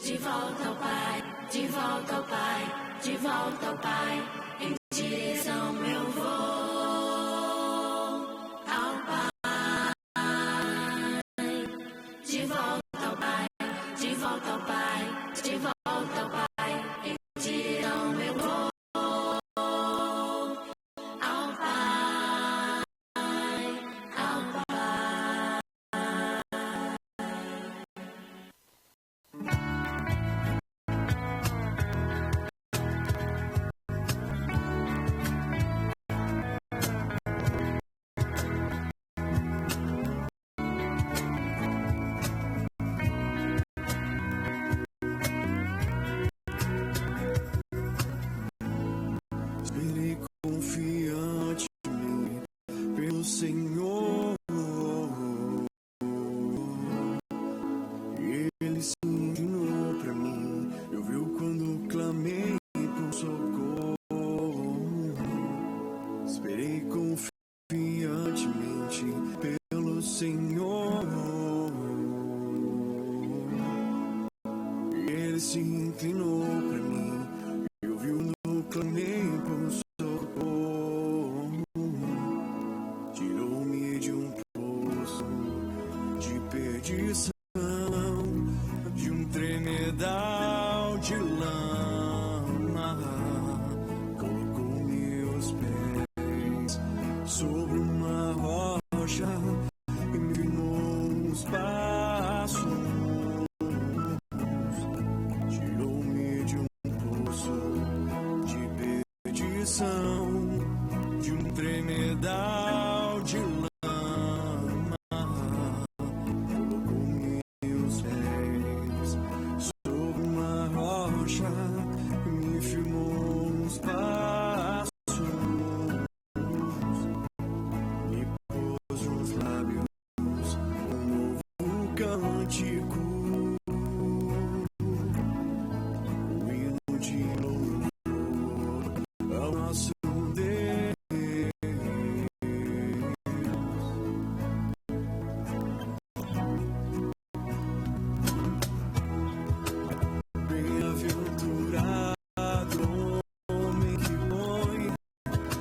de volta ao Pai, de volta ao Pai, de volta ao Pai, em direção eu vou ao Pai, de volta ao Pai, de volta ao Pai, de volta ao Pai, em direção eu vou ao Pai, ao Pai. Esperei confiante pelo Senhor, e Ele se inclinou para mim, eu viu quando clamei por socorro. Esperei confiantemente pelo Senhor, e Ele se inclinou para mim, eu vi quando clamei por socorro. Tirou-me de um poço de perdição, de um tremedal de lama. Colocou meus pés sobre uma rocha e me firmou os passos. Tirou-me de um poço de perdição, de um tremedal de lama. Colocou meus pés sobre uma rocha e me firmou os passos. Me pôs nos lábios um novo cântico, um hino de louvor ao nosso Deus. Bem-aventurado o homem que põe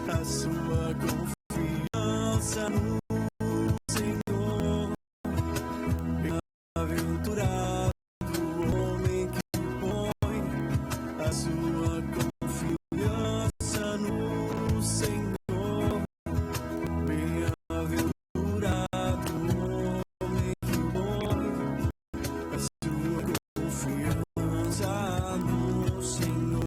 a sua confiança no Senhor. Bem-aventurado o homem que põe a sua confiança no Senhor. Bem-aventurado o homem que põe a sua confiança no Senhor.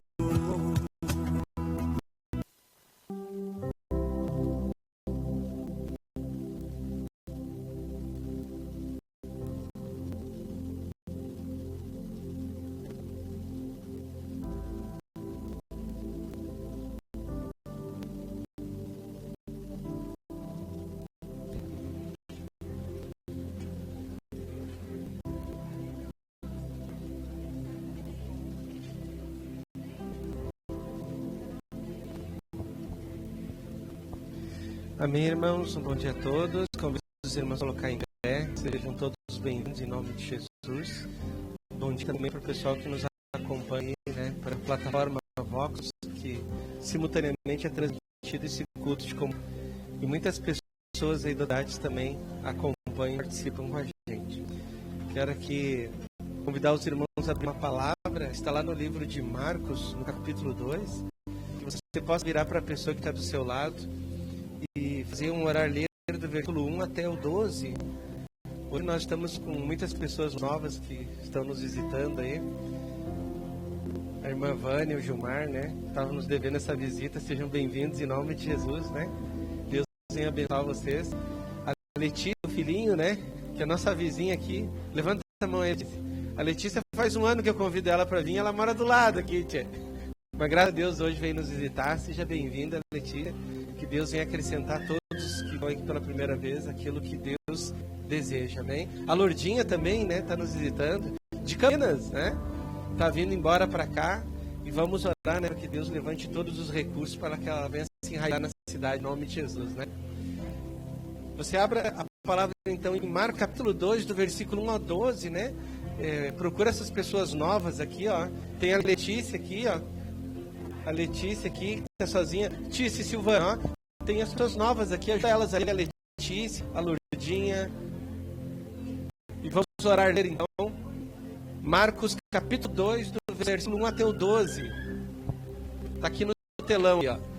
Amém, irmãos. Um bom dia a todos. Convido os irmãos a colocar em pé. Sejam todos bem-vindos em nome de Jesus. Bom dia também para o pessoal que nos acompanha, né, para a plataforma Vox, que simultaneamente é transmitido esse culto de comunhão. E muitas pessoas aí da idade também acompanham e participam com a gente. Quero aqui convidar os irmãos a abrir uma palavra. Está lá no livro de Marcos, no capítulo 2. Que você possa virar para a pessoa que está do seu lado e fazer um orar ler do versículo 1 até o 12. Hoje nós estamos com muitas pessoas novas que estão nos visitando aí. A irmã Vânia e o Gilmar, né? Estavam nos devendo essa visita. Sejam bem-vindos em nome de Jesus, né? Deus venha abençoar vocês. A Letícia, o filhinho, né? Que é a nossa vizinha aqui. Levanta a mão aí. A Letícia faz um ano que eu convido ela para vir. Ela mora do lado aqui, tia. Mas graças a Deus hoje veio nos visitar. Seja bem-vinda, Letícia. Que Deus venha acrescentar a todos que vão aqui pela primeira vez aquilo que Deus deseja, amém? A Lourdinha também, né? Está nos visitando. De Campinas, né? Está vindo embora para cá. E vamos orar, né? Para que Deus levante todos os recursos para que ela venha se enraizar na cidade, em nome de Jesus, né? Você abra a palavra, então, em Marcos capítulo 2, do versículo 1 ao 12, né? procura essas pessoas novas aqui, ó. Tem a Letícia aqui, ó. A Letícia aqui, que tá sozinha. Tícia e Silvana, ó. Tem as pessoas novas aqui, ajuda elas ali, a Letícia, a Lourdinha. E vamos orar nele, então. Marcos capítulo 2, do versículo 1 até o 12. Está aqui no telão, ó.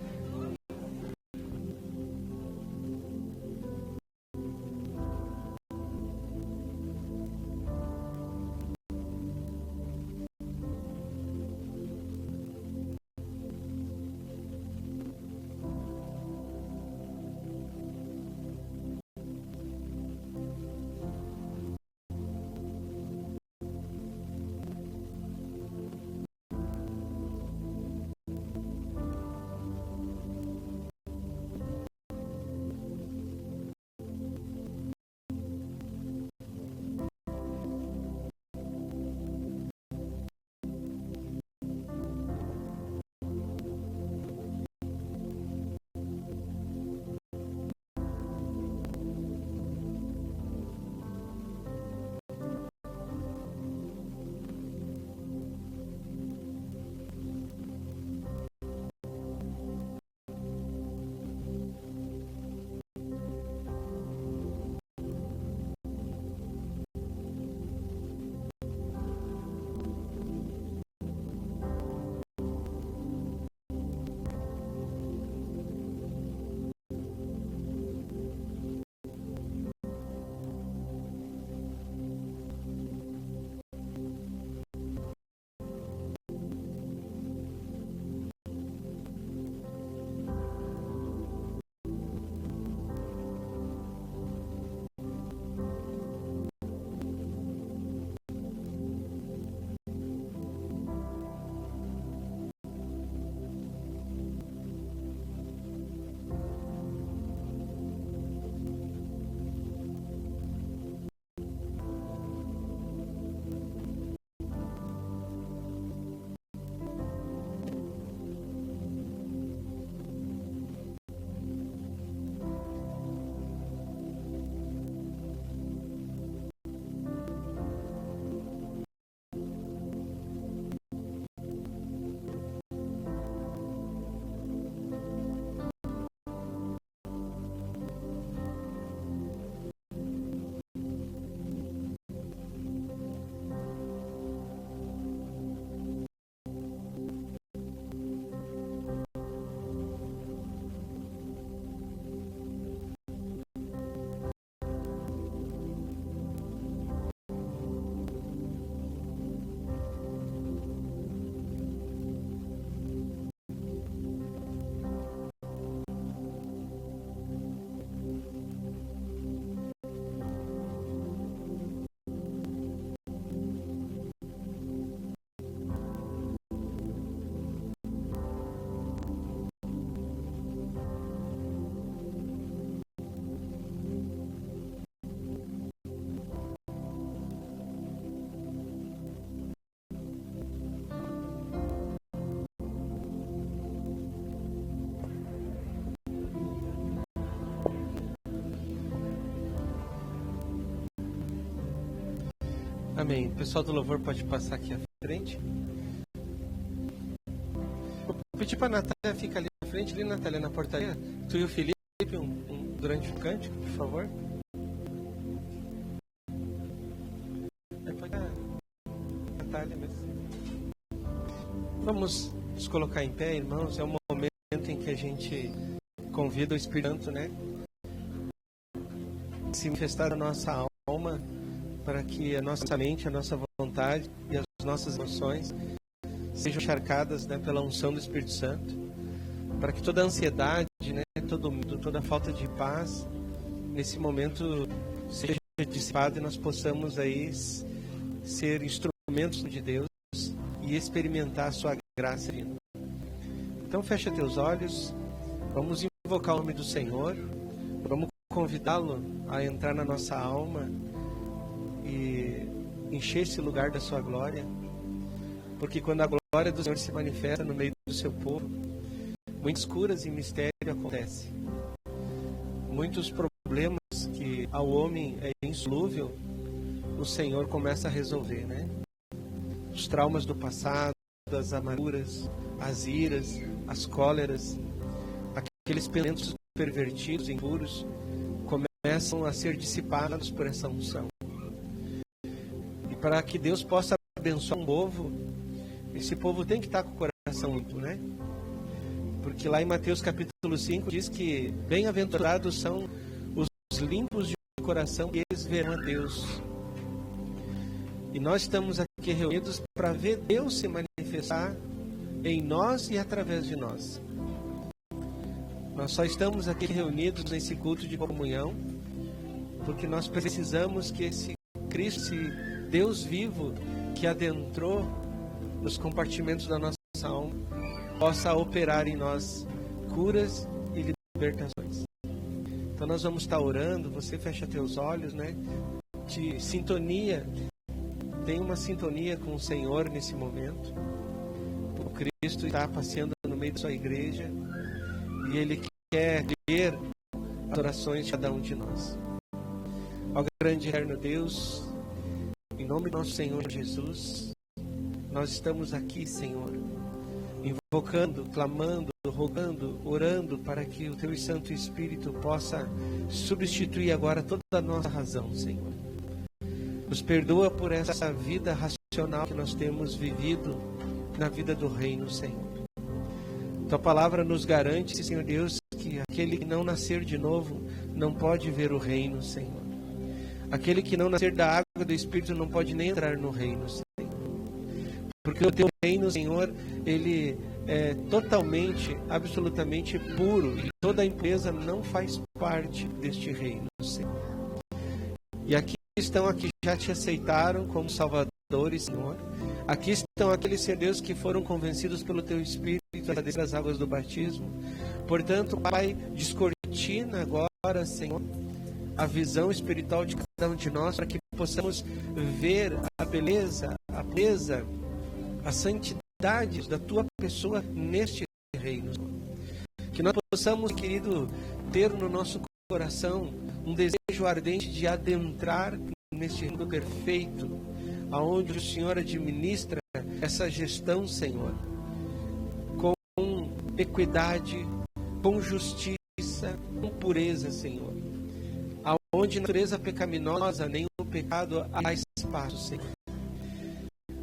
Amém. O pessoal do louvor pode passar aqui à frente. Vou pedir para a Natália ficar ali à frente, ali, Natália, na portaria. Tu e o Felipe, durante o cântico, por favor. Pode Natália mesmo. Vamos nos colocar em pé, irmãos. É um momento em que a gente convida o Espírito Santo, né? Se manifestar na nossa alma, para que a nossa mente, a nossa vontade e as nossas emoções sejam encharcadas, né, pela unção do Espírito Santo, para que toda a ansiedade, né, todo medo, toda a falta de paz, nesse momento seja dissipada e nós possamos aí ser instrumentos de Deus e experimentar a sua graça divina. Então fecha teus olhos, vamos invocar o nome do Senhor, vamos convidá-lo a entrar na nossa alma e encher esse lugar da sua glória, porque quando a glória do Senhor se manifesta no meio do seu povo, muitas curas e mistério acontecem. Muitos problemas que ao homem é insolúvel, o Senhor começa a resolver, né? Os traumas do passado, as amarguras, as iras, as cóleras, aqueles pensamentos pervertidos, impuros, começam a ser dissipados por essa unção. E para que Deus possa abençoar um povo, esse povo tem que estar com o coração limpo, né? Porque lá em Mateus capítulo 5 diz que bem-aventurados são os limpos de coração, que eles verão a Deus. E nós estamos aqui reunidos para ver Deus se manifestar em nós e através de nós. Nós só estamos aqui reunidos nesse culto de comunhão porque nós precisamos que esse Cristo, esse Deus vivo que adentrou nos compartimentos da nossa alma, possa operar em nós curas e libertações. Então nós vamos estar orando, você fecha teus olhos, né? De sintonia, tem uma sintonia com o Senhor nesse momento. O Cristo está passeando no meio da sua igreja e Ele quer ver as orações de cada um de nós. Ó grande e eterno Deus, em nome do nosso Senhor Jesus, nós estamos aqui, Senhor, invocando, clamando, rogando, orando para que o Teu Santo Espírito possa substituir agora toda a nossa razão, Senhor. Nos perdoa por essa vida racional que nós temos vivido na vida do reino, Senhor. Tua palavra nos garante, Senhor Deus, que aquele que não nascer de novo não pode ver o reino, Senhor. Aquele que não nascer da água do Espírito não pode nem entrar no reino, Senhor. Porque o Teu reino, Senhor, ele é totalmente, absolutamente puro. E toda a impureza não faz parte deste reino, Senhor. E aqui estão aqui que já te aceitaram como Salvador e Senhor. Aqui estão aqueles, Senhor Deus, que foram convencidos pelo Teu Espírito a descer as águas do batismo. Portanto, Pai, descortina agora, Senhor, a visão espiritual de cada um de nós, para que possamos ver a beleza, a pureza, a santidade da Tua pessoa neste reino. Que nós possamos, querido, ter no nosso coração um desejo ardente de adentrar neste reino perfeito, aonde o Senhor administra essa gestão, Senhor, com equidade, com justiça, com pureza, Senhor. Aonde na natureza pecaminosa, nenhum pecado há espaço, Senhor.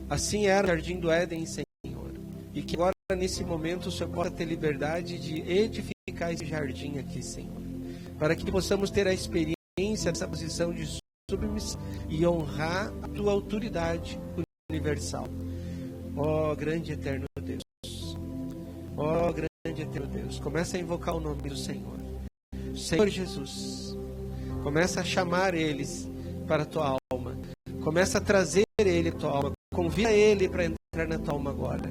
Assim era o Jardim do Éden, Senhor. E que agora, nesse momento, o Senhor possa ter liberdade de edificar esse jardim aqui, Senhor. Para que possamos ter a experiência dessa posição de submissão e honrar a Tua autoridade universal. Ó grande e eterno Deus. Ó grande e eterno Deus. Começa a invocar o nome do Senhor. Senhor Jesus. Começa a chamar eles para a Tua alma. Começa a trazer ele à Tua alma. Convida ele para entrar na Tua alma agora.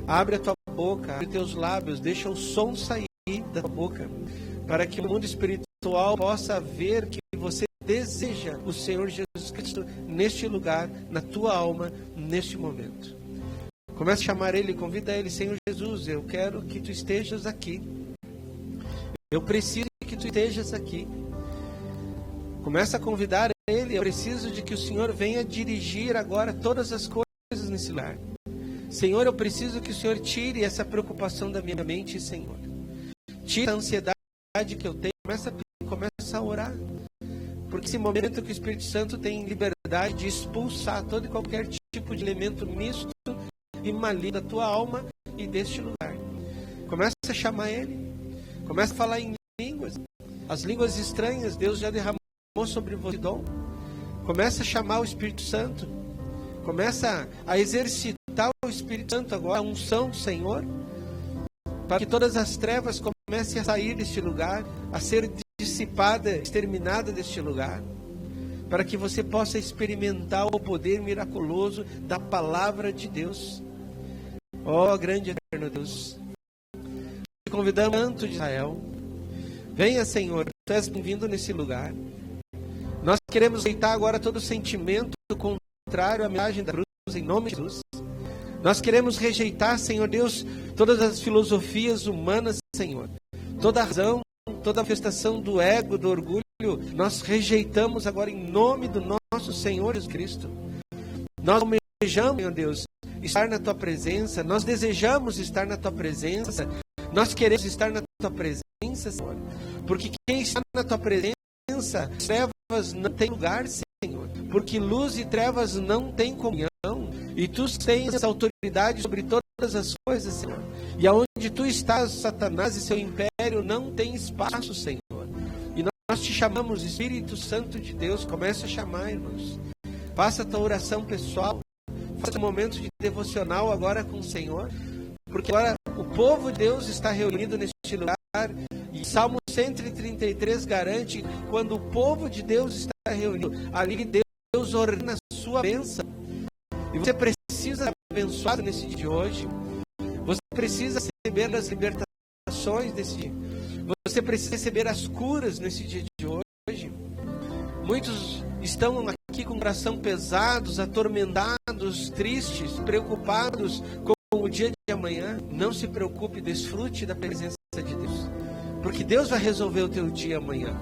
Abre a Tua boca, abre Teus lábios, deixa o som sair da Tua boca, para que o mundo espiritual possa ver que você deseja o Senhor Jesus Cristo neste lugar, na Tua alma, neste momento. Comece a chamar Ele, convida Ele. Senhor Jesus, eu quero que Tu estejas aqui. Eu preciso que Tu estejas aqui. Começa a convidar Ele. Eu preciso de que o Senhor venha dirigir agora todas as coisas nesse lugar. Senhor, eu preciso que o Senhor tire essa preocupação da minha mente, Senhor. Tire a ansiedade que eu tenho. Começa a orar. Porque esse momento que o Espírito Santo tem liberdade de expulsar todo e qualquer tipo de elemento misto e maligno da tua alma e deste lugar. Começa a chamar Ele. Começa a falar em línguas. As línguas estranhas, Deus já derramou sobre você dom. Começa a chamar o Espírito Santo. Começa a exercitar o Espírito Santo agora, a unção do Senhor, para que todas as trevas comecem a sair deste lugar, a ser dissipada, exterminada deste lugar, para que você possa experimentar o poder miraculoso da palavra de Deus. Ó grande e eterno Deus, te convidamos, Santo de Israel, venha, Senhor, Tu és bem-vindo nesse lugar. Nós queremos rejeitar agora todo sentimento contrário à mensagem da cruz, em nome de Jesus. Nós queremos rejeitar, Senhor Deus, todas as filosofias humanas, Senhor, toda a razão, toda a manifestação do ego, do orgulho nós rejeitamos agora em nome do nosso Senhor Jesus Cristo. Nós almejamos, meu Deus, estar na Tua presença, nós desejamos estar na Tua presença, nós queremos estar na Tua presença, Senhor, porque quem está na Tua presença, trevas não tem lugar, Senhor, porque luz e trevas não têm comunhão, e Tu tens autoridade sobre todas as coisas, Senhor, e aonde Tu estás, Satanás e seu império não tem espaço, Senhor, e nós Te chamamos, Espírito Santo de Deus. Comece a chamar, irmãos, faça a tua oração pessoal, faça um momento de devocional agora com o Senhor, porque agora o povo de Deus está reunido neste lugar, e Salmo 133 garante que quando o povo de Deus está reunido, ali Deus ordena a sua bênção, e você precisa ser abençoado nesse dia de hoje, você precisa receber as libertações desse dia, você precisa receber as curas nesse dia de hoje. Muitos estão aqui com o coração pesados, atormentados, tristes, preocupados com o dia de amanhã. Não se preocupe, desfrute da presença de Deus, porque Deus vai resolver o teu dia amanhã.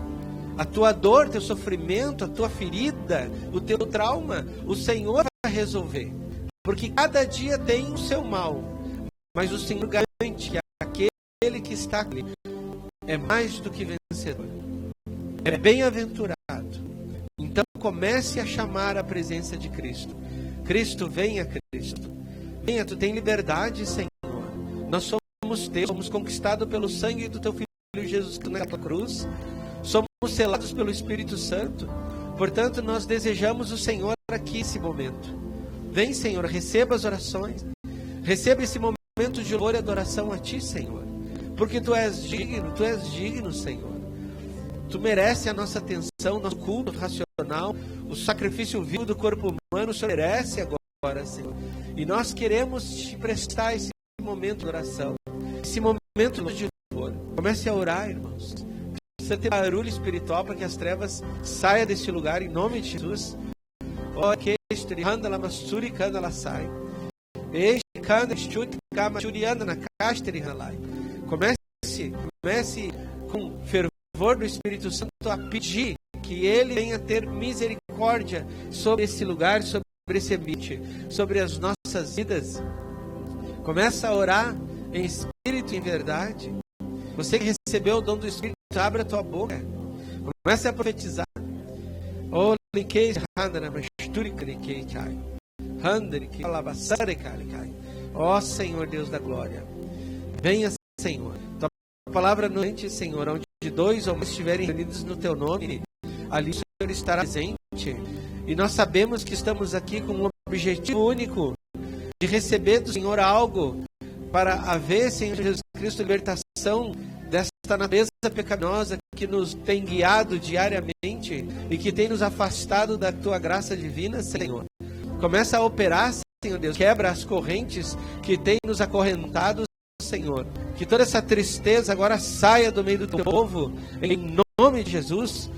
A tua dor, teu sofrimento, a tua ferida, o teu trauma, o Senhor vai resolver, porque cada dia tem o seu mal, mas o Senhor garante que aquele que está ali é mais do que vencedor, é bem-aventurado. Então comece a chamar a presença de Cristo. Cristo, venha, Cristo. Venha, Tu tem liberdade, Senhor. Nós somos Teus, somos conquistados pelo sangue do Teu Filho Jesus Cristo na cruz. Somos selados pelo Espírito Santo. Portanto, nós desejamos o Senhor aqui nesse momento. Vem, Senhor, receba as orações. Receba esse momento de louvor e adoração a Ti, Senhor. Porque Tu és digno, Senhor. Tu merece a nossa atenção, nosso culto racional, o sacrifício vivo do corpo humano, o Senhor merece agora, Senhor. E nós queremos Te prestar esse momento de oração, esse momento de louvor. Comece a orar, irmãos. Precisa ter barulho espiritual para que as trevas saiam desse lugar, em nome de Jesus. Comece com fervor do Espírito Santo a pedir que Ele venha ter misericórdia sobre esse lugar, sobre esse ambiente, sobre as nossas vidas. Começa a orar em espírito e em verdade. Você que recebeu o dom do Espírito, abre a tua boca. Comece a profetizar. Ó Senhor Deus da glória, venha, Senhor. Tua palavra noite, Senhor, onde dois ou mais estiverem reunidos no Teu nome, ali o Senhor estará presente. E nós sabemos que estamos aqui com um objetivo único, de receber do Senhor algo, para haver, Senhor Jesus Cristo, libertação desta natureza pecaminosa que nos tem guiado diariamente e que tem nos afastado da Tua graça divina, Senhor. Começa a operar, Senhor Deus, quebra as correntes que tem nos acorrentado, Senhor. Que toda essa tristeza agora saia do meio do Teu povo, em nome de Jesus.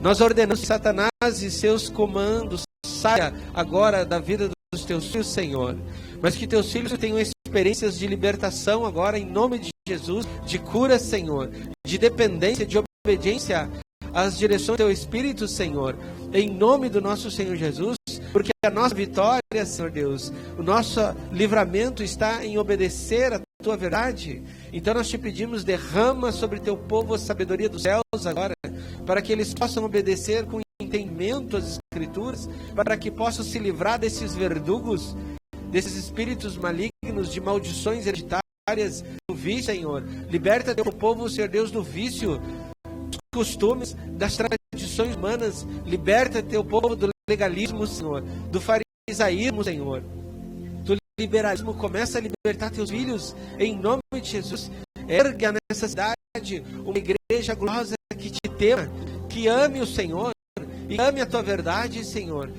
Nós ordenamos que Satanás e seus comandos saia agora da vida dos Teus filhos, Senhor. Mas que Teus filhos tenham experiências de libertação agora, em nome de Jesus, de cura, Senhor, de dependência, de obediência às direções do Teu Espírito, Senhor, em nome do nosso Senhor Jesus, porque a nossa vitória, Senhor Deus, o nosso livramento está em obedecer a Tua verdade. Então nós Te pedimos, derrama sobre Teu povo a sabedoria dos céus agora, para que eles possam obedecer com entendimento as Escrituras, para que possam se livrar desses verdugos, desses espíritos malignos, de maldições hereditárias, do vício, Senhor. Liberta Teu povo, Senhor Deus, do vício, dos costumes, das tradições humanas. Liberta Teu povo do legalismo, Senhor, do farisaísmo, Senhor, do liberalismo. Começa a libertar Teus filhos, em nome de Jesus. Erga nessa cidade uma igreja gloriosa que Te tema, que ame o Senhor e ame a Tua verdade, Senhor.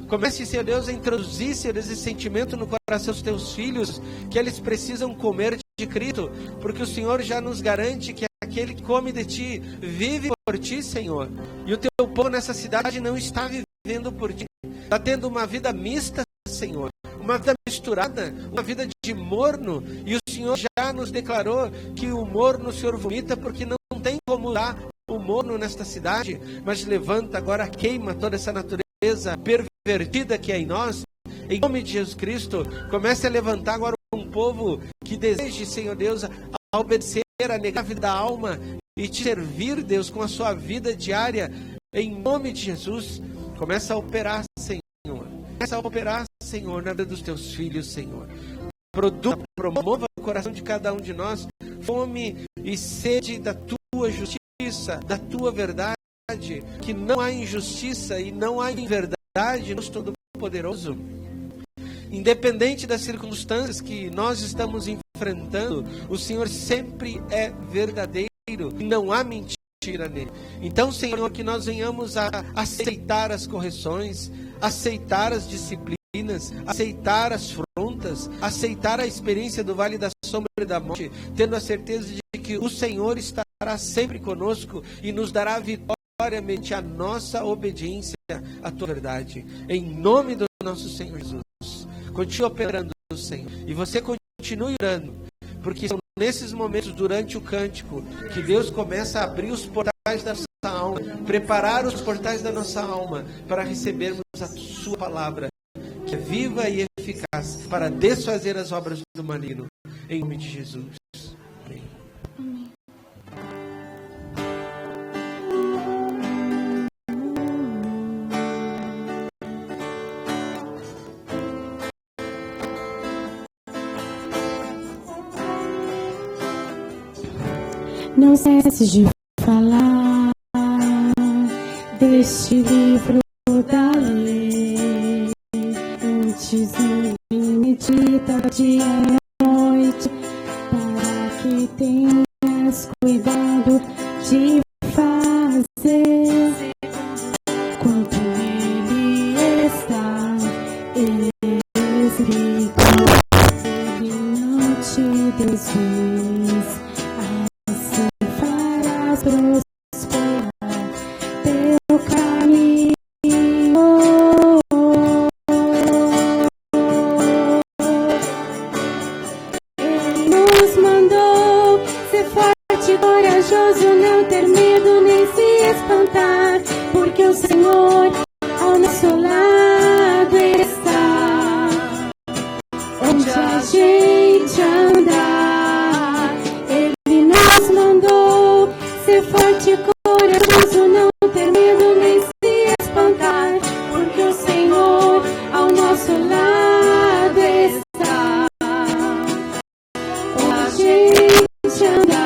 Comece, Senhor Deus, a introduzir, Senhor Deus, esse sentimento no coração dos Teus filhos, que eles precisam comer de Cristo, porque o Senhor já nos garante que aquele que come de Ti, vive por Ti, Senhor. E o Teu povo nessa cidade não está vivendo por Ti, está tendo uma vida mista, Senhor, uma vida misturada, uma vida de morno, e o Senhor já nos declarou que o morno o Senhor vomita, porque não tem como dar o morno nesta cidade, mas levanta agora, queima toda essa natureza pervertida que é em nós. Em nome de Jesus Cristo, comece a levantar agora um povo que deseje, Senhor Deus, a obedecer, a negar a vida da alma e te servir, Deus, com a sua vida diária. Em nome de Jesus, começa a operar, Senhor. Começa a operar, Senhor, na vida dos teus filhos, Senhor. Promova o coração de cada um de nós fome e sede da tua justiça, da tua verdade, que não há injustiça e não há inverdade no Todo-Poderoso. Independente das circunstâncias que nós estamos enfrentando, o Senhor sempre é verdadeiro e não há mentira nele. Então, Senhor, que nós venhamos a aceitar as correções, aceitar as disciplinas, aceitar as afrontas, aceitar a experiência do vale da sombra e da morte, tendo a certeza de que o Senhor estará sempre conosco e nos dará vitória mediante a nossa obediência à tua verdade. Em nome do nosso Senhor Jesus. Continue operando, Senhor. E você continue orando, porque são nesses momentos, durante o cântico, que Deus começa a abrir os portais da nossa alma, preparar os portais da nossa alma para recebermos a sua palavra, que é viva e eficaz para desfazer as obras do maligno. Em nome de Jesus. Amém. Amém. Não cesse de falar deste livro da lei, antes nele medita dia e noite, para que tenhas cuidado de fazer quanto nele está escrito. Ele não te desvies, prosperar teu caminho. Ele nos mandou ser forte e corajoso, não ter medo nem se espantar, porque o Senhor ao nosso lado está. Onde a gente andar, Ele nos mandou ser forte e corajoso, não ter medo nem se espantar, porque o Senhor ao nosso lado está. Onde a gente andar.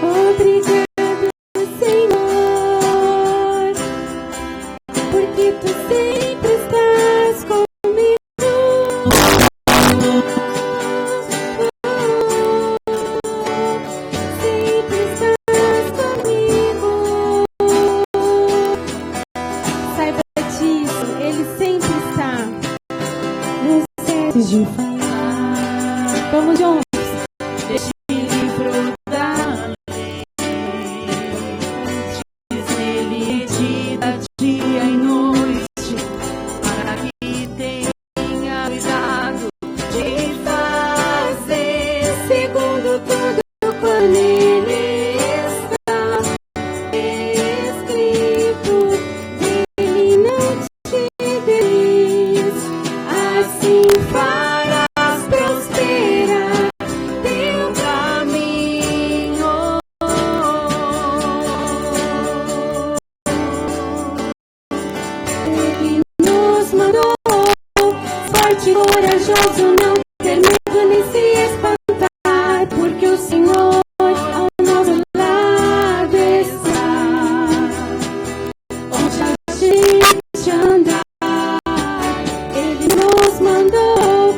Obrigado, Senhor, porque tu sempre estás comigo. Sempre estás comigo. Saiba disso, Ele sempre está. Não esqueces de falar. Vamos juntos. Deixe o livro da lei, diz nele medita dia e noite, para que tenha cuidado de fazer segundo tudo quanto nele está escrito. Ele não te desvies, assim farás prosperar teu caminho. Ele nos mandou forte e corajoso, não ter medo nem se espantar, porque o Senhor ao nosso lado está. Onde a gente andar, Ele nos mandou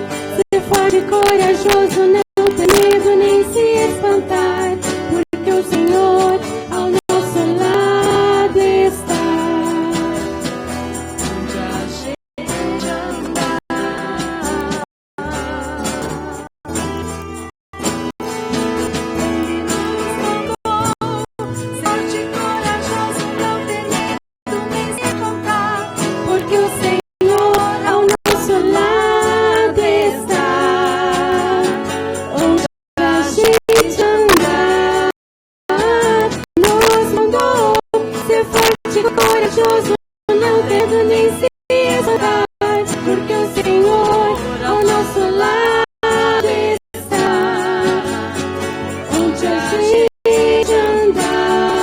ser forte e corajoso, não ter medo nem se espantar, porque o Senhor ao nosso lado está. Onde a gente andar, Ele nos mandou forte e corajoso, não ter medo nem se espantar, porque onde a gente andar.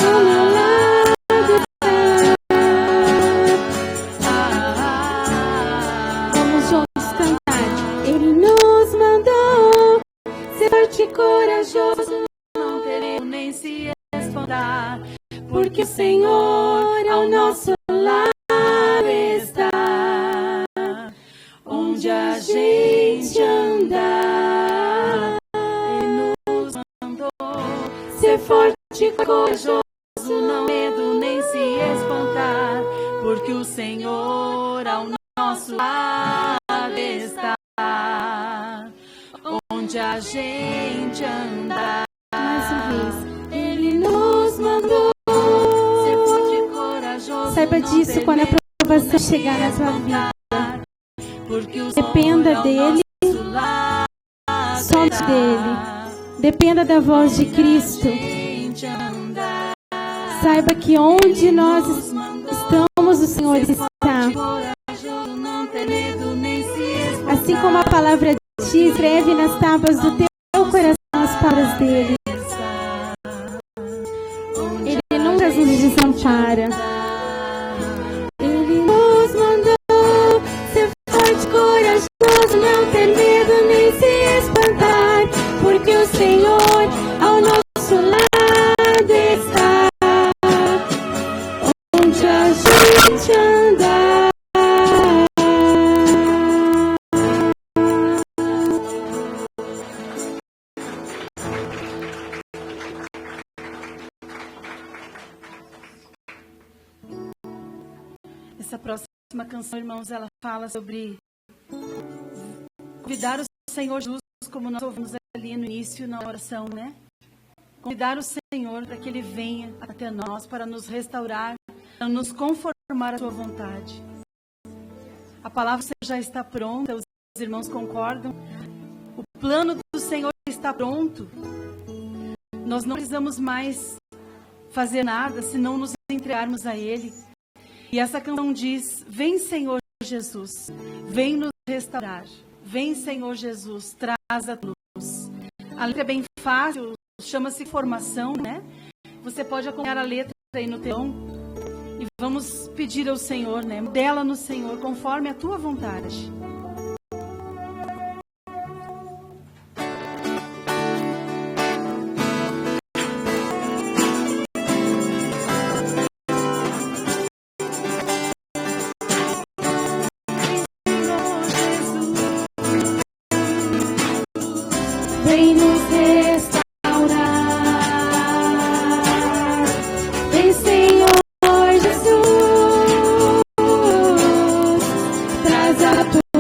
Ao meu lado está. Vamos juntos cantar. Ele nos mandou ser forte e corajoso, Não teremos nem se espantar, porque o Senhor ao nosso lado está. onde a gente andar. Ele nos mandou Ser forte e corajoso, não medo nem se espantar, porque o Senhor ao nosso lado está. Onde a gente andar. mais uma vez, Ele nos mandou. Ser forte e corajoso, Saiba não disso ter quando a medo provação nem chegar na se tua vida. espantar, porque o Dependa Senhor ao dele, nosso lado solte está. dele. Dependa da voz de Cristo. Gente andar. Saiba que onde nós estamos, o Senhor está. Corajoso, não ter medo nem se espantar. Assim como a palavra diz, escreve nas tábuas do teu coração as palavras dele. Ele nunca nos desampara. Ele nos mandou ser forte, corajoso, não ter medo nem se espantar, porque o Senhor ao nosso lado está. Onde a gente andar. Essa próxima canção, irmãos, ela fala sobre convidar o Senhor Jesus, como nós ouvimos ali no início, na oração, né? Convidar o Senhor para que Ele venha até nós, para nos restaurar, para nos conformar à sua vontade. A palavra já está pronta, os irmãos concordam? O plano do Senhor está pronto. Nós não precisamos mais fazer nada, se não nos entregarmos a Ele. E essa canção diz: vem, Senhor Jesus, vem nos restaurar. Vem, Senhor Jesus, traz a luz. A letra é bem fácil, chama-se formação, né? Você pode acompanhar a letra aí no telão. E vamos pedir ao Senhor, né? Modela no Senhor, conforme a tua vontade. Vem nos restaurar. Vem, Senhor Jesus, traz a tua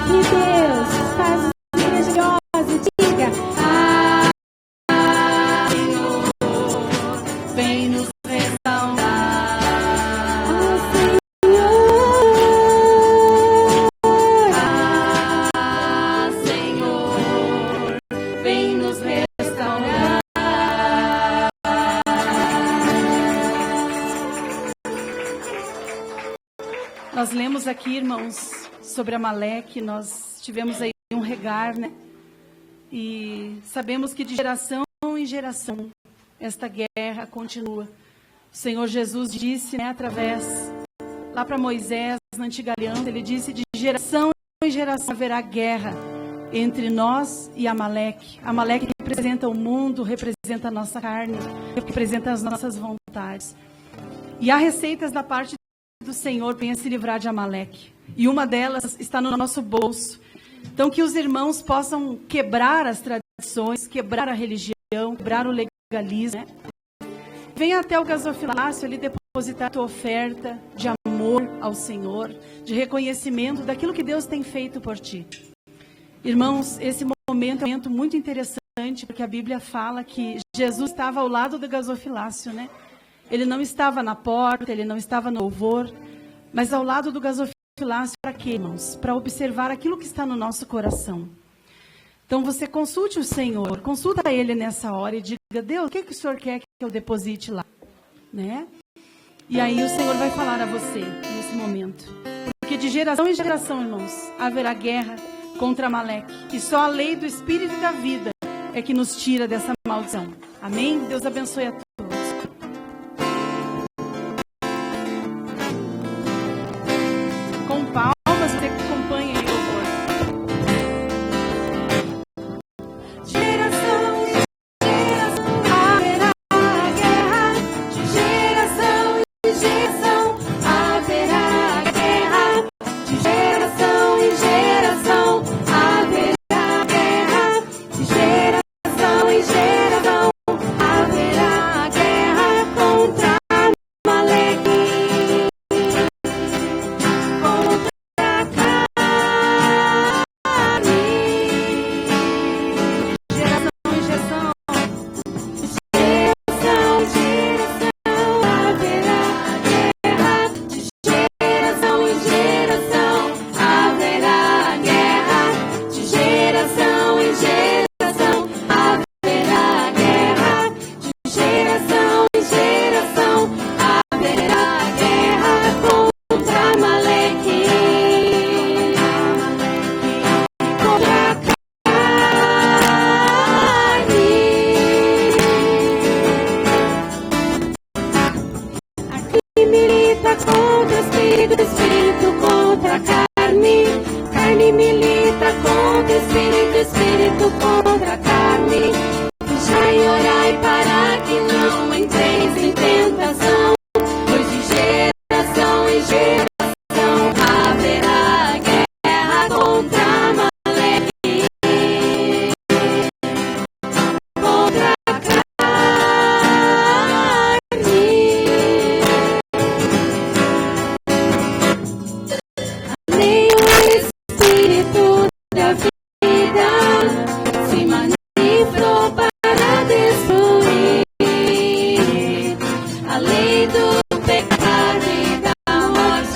E Deus faz maravilhosa e diga: Senhor, vem nos restaurar. Senhor, vem nos restaurar. Nós lemos aqui, irmãos, sobre Amaleque. Nós tivemos aí um regar, né? E sabemos que de geração em geração esta guerra continua. O Senhor Jesus disse, né, através lá para Moisés, na antiga aliança, ele disse: de geração em geração haverá guerra entre nós e Amaleque. Amaleque representa o mundo, representa a nossa carne, representa as nossas vontades. E há receitas da parte do Senhor para se livrar de Amaleque. E uma delas está no nosso bolso. Então, que os irmãos possam quebrar as tradições, quebrar a religião, quebrar o legalismo, né? Venha até o gasofilácio ali depositar a tua oferta de amor ao Senhor, de reconhecimento daquilo que Deus tem feito por ti. Irmãos, esse momento é um momento muito interessante, porque a Bíblia fala que Jesus estava ao lado do gasofilácio, né? Ele não estava na porta, ele não estava no louvor, mas ao lado do gasofilácio, para quê, irmãos? Para observar aquilo que está no nosso coração. Então você consulte o Senhor, consulta Ele nessa hora e diga: Deus, o que o Senhor quer que eu deposite lá? Né? E aí o Senhor vai falar a você nesse momento. Porque de geração em geração, irmãos, haverá guerra contra Amaleque. E só a lei do Espírito e da vida é que nos tira dessa maldição. Amém? Deus abençoe a todos. Com palmas, você que acompanha aí o louvor. Geração em geração haverá guerra. De geração em geração haverá guerra. De geração em geração haverá guerra. De geração em geração haverá guerra contra Amaleque. Contra o espírito, espírito contra a carne. Carne milita contra o espírito, espírito contra a carne. Vigiai e orai para que não entreis em tentação, pois de geração em geração haverá guerra contra Amaleque. Contra a carne. Nem o Espírito da vida se manifestou para destruir a lei do pecado e da morte.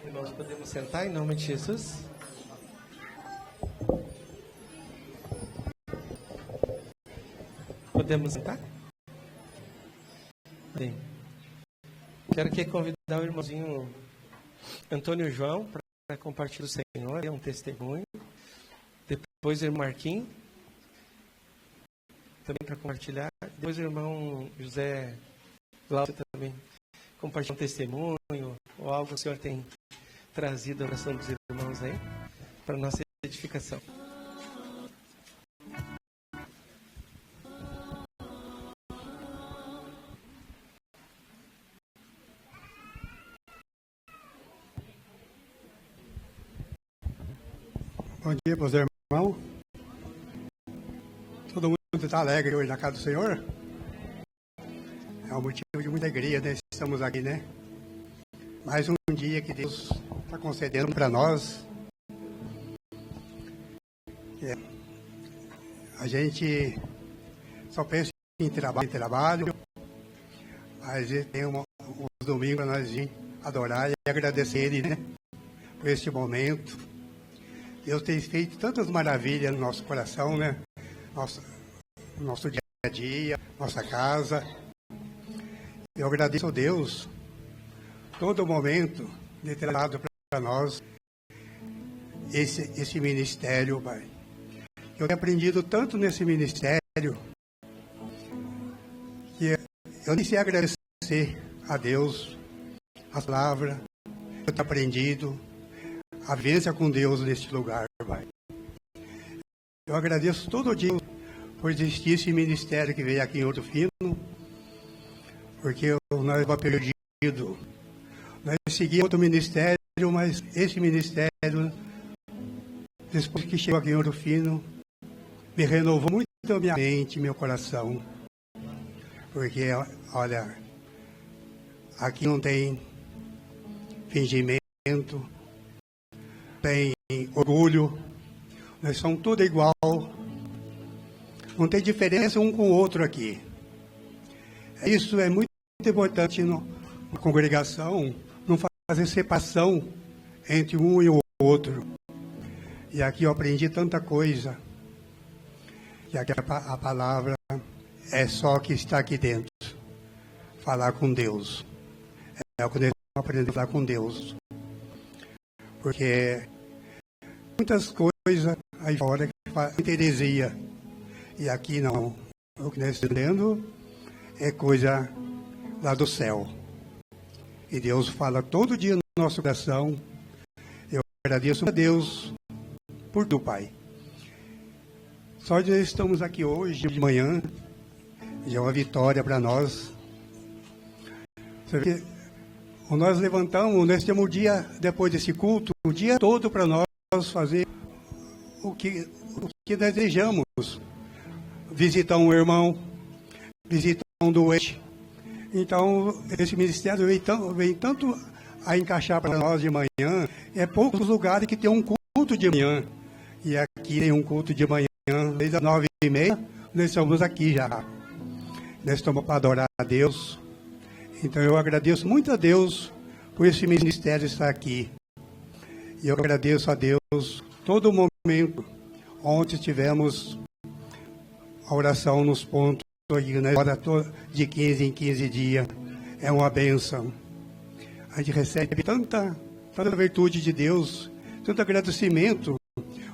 Irmãos, podemos sentar em nome de Jesus? Podemos sentar? Bem, quero aqui convidar o irmãozinho Antônio João para compartilhar o Senhor, é um testemunho. Depois o irmão Marquinhos, também para compartilhar. Depois o irmão José Glaucio também compartilhar um testemunho ou algo que o Senhor tem trazido à oração dos irmãos aí, para a nossa edificação. Bom dia, meus irmãos. Todo mundo está alegre hoje na casa do Senhor? É um motivo de muita alegria, né? Estamos aqui, né? Mais um dia que Deus está concedendo para nós. A gente só pensa em trabalho, mas tem uns domingos para nós vir adorar e agradecer Ele, né? Por este momento. Deus tem feito tantas maravilhas no nosso coração, né? Nosso dia a dia, nossa casa. Eu agradeço a Deus todo momento de ter dado para nós esse ministério, Pai. Eu tenho aprendido tanto nesse ministério que eu nem sei agradecer a Deus, a palavra, eu tenho aprendido a vivência com Deus neste lugar, Pai. Eu agradeço todo dia por existir esse ministério que veio aqui em Ouro Fino, porque nós estávamos perdidos. Nós seguimos outro ministério, mas esse ministério, depois que chegou aqui em Ouro Fino, me renovou muito a minha mente, meu coração. Porque, olha, aqui não tem fingimento, tem orgulho, nós somos tudo igual, não tem diferença um com o outro aqui. Isso é muito importante na congregação, não fazer separação entre um e o outro. E aqui eu aprendi tanta coisa, e aqui a palavra é só que está aqui dentro, falar com Deus. É o que nós aprendemos a falar com Deus. Porque muitas coisas aí fora que fazem heresia. E aqui não. O que nós estamos entendendo é coisa lá do céu. E Deus fala todo dia no nosso coração. Eu agradeço a Deus por tudo, Pai. Só de nós estamos aqui hoje de manhã, já é uma vitória para nós. Você vê, nós levantamos, nós temos o dia, depois desse culto, o dia todo para nós fazer o que desejamos. Visitar um irmão, visitar um doente. Então, esse ministério vem tanto a encaixar para nós de manhã. É poucos lugares que tem um culto de manhã. E aqui tem um culto de manhã, desde as 9h30, nós estamos aqui já. Nós estamos para adorar a Deus. Então, eu agradeço muito a Deus por esse ministério estar aqui. E eu agradeço a Deus todo momento onde tivemos a oração nos pontos, né? De 15 em 15 dias. É uma bênção. A gente recebe tanta virtude de Deus, tanto agradecimento.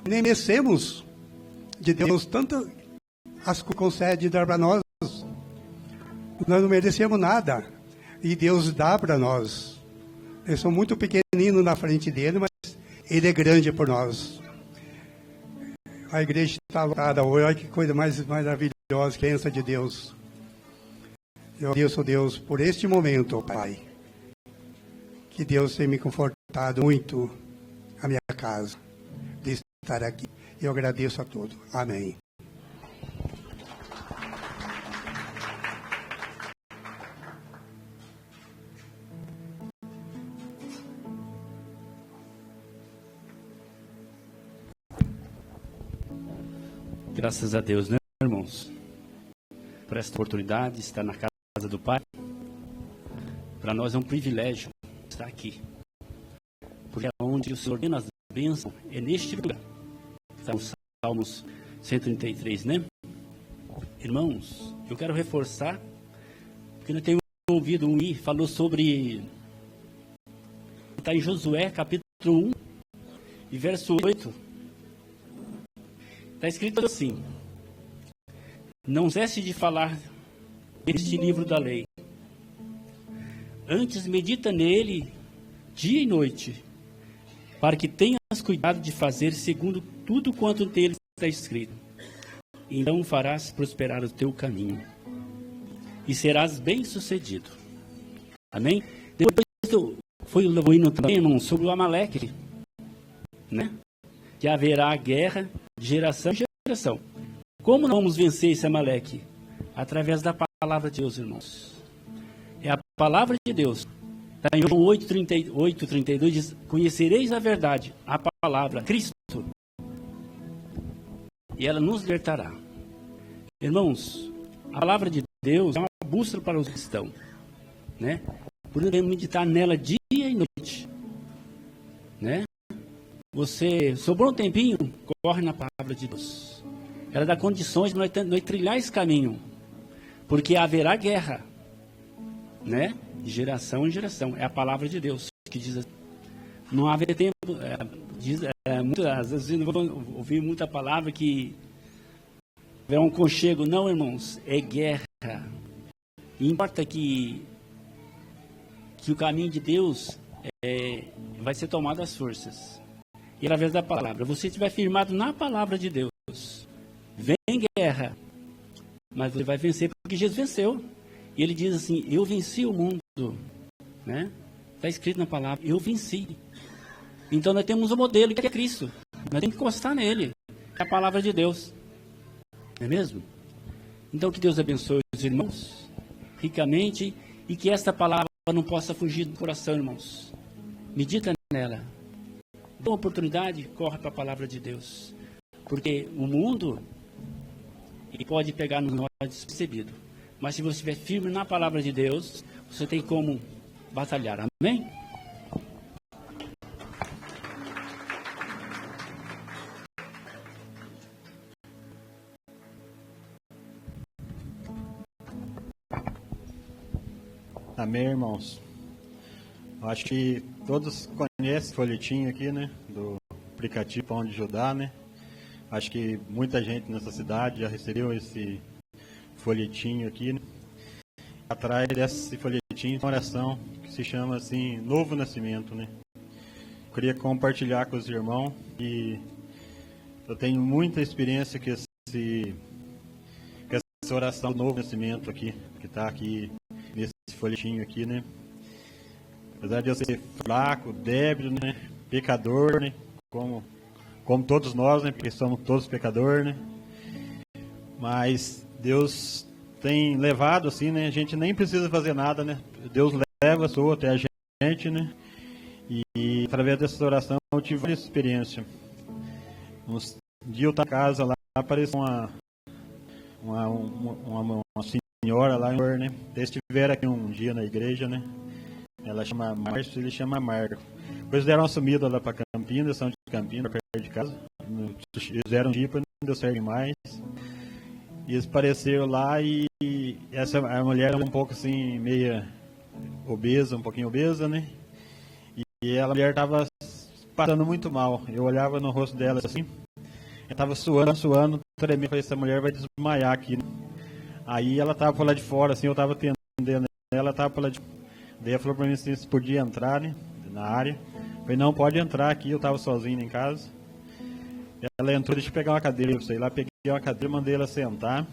Nem merecemos de Deus tanto as que concede dar para nós. Nós não merecemos nada. E Deus dá para nós. Eu sou muito pequenino na frente dele, mas Ele é grande por nós. A igreja está lotada hoje. Olha que coisa mais maravilhosa, que bênção de Deus. Eu agradeço a Deus por este momento, Pai. Que Deus tenha me confortado muito a minha casa, de estar aqui. Eu agradeço a todos. Amém. Graças a Deus, né, irmãos? Por esta oportunidade de estar na casa do Pai. Para nós é um privilégio estar aqui. porque é onde o Senhor ordena as bênçãos, é neste lugar. Está nos Salmos 133, né? Irmãos, eu quero reforçar, porque nós temos ouvido falou sobre, está em Josué, capítulo 1, e verso 8, está escrito assim: não cesse de falar este livro da lei, antes medita nele dia e noite, para que tenhas cuidado de fazer segundo tudo quanto nele está escrito. Então farás prosperar o teu caminho e serás bem-sucedido. Amém? Depois foi o hino também, irmão, sobre o Amaleque, né? Que haverá guerra de geração em geração. Como nós vamos vencer esse Amaleque? Através da palavra de Deus, irmãos. É a palavra de Deus. Está em João 8:32, diz: conhecereis a verdade, a palavra, Cristo, e ela nos libertará. Irmãos, a palavra de Deus é uma bússola para os cristãos, né? Por isso devemos meditar nela dia e noite, né? Você sobrou um tempinho, corre na palavra de Deus. Ela dá condições de nós trilhar esse caminho, porque haverá guerra, né? De geração em geração. É a palavra de Deus que diz assim. Não haverá tempo, às vezes eu vou ouvir muita palavra que é um conchego. Não, irmãos, é guerra. E importa que o caminho de Deus vai ser tomado às forças. E através da palavra, você estiver firmado na palavra de Deus, vem guerra, mas você vai vencer porque Jesus venceu. E ele diz assim: eu venci o mundo, né? Está escrito na palavra, eu venci. Então nós temos um modelo que é Cristo. Nós temos que encostar nele. É a palavra de Deus. Não é mesmo? Então que Deus abençoe os irmãos ricamente e que esta palavra não possa fugir do coração, irmãos. Medita nela. Dá uma oportunidade, corre para a palavra de Deus. Porque o mundo ele pode pegar no nó despercebido. Mas se você estiver firme na palavra de Deus, você tem como batalhar. Amém? Amém, irmãos. Acho que todos conhecem o folhetinho aqui, né? Do aplicativo Pão de Judá, né? Acho que muita gente nessa cidade já recebeu esse folhetinho aqui, né? Atrás desse folhetinho uma oração que se chama assim, Novo Nascimento, né? Eu queria compartilhar com os irmãos que eu tenho muita experiência com essa oração do Novo Nascimento aqui, que está aqui nesse folhetinho aqui, né? Apesar de eu ser fraco, débil, né? Pecador, né? Como todos nós, né? Porque somos todos pecadores, né? Mas Deus tem levado assim, né? A gente nem precisa fazer nada, né? Deus leva a sua até a gente, né? E através dessa oração eu tive várias experiências. Um dia eu estava em casa lá, apareceu uma senhora lá, né? Eles estiveram aqui um dia na igreja, né? Ela chama Márcio, ele chama Marco. Depois deram uma sumida lá para Campinas, são de Campinas, perto de casa. Eles deram um dia, não deu certo mais. E eles apareceram lá e a mulher era um pouco assim, meia obesa, um pouquinho obesa, né? E a mulher estava passando muito mal. Eu olhava no rosto dela assim, ela estava suando, tremendo. Falei, essa mulher vai desmaiar aqui, né? Aí ela estava por lá de fora, assim, eu estava atendendo ela, estava por lá de fora. Daí ela falou para mim assim, se podia entrar, né, na área. Eu falei, não, pode entrar aqui, eu estava sozinho em casa. Ela entrou, deixa eu pegar uma cadeira, eu sei lá, peguei uma cadeira, mandei ela sentar.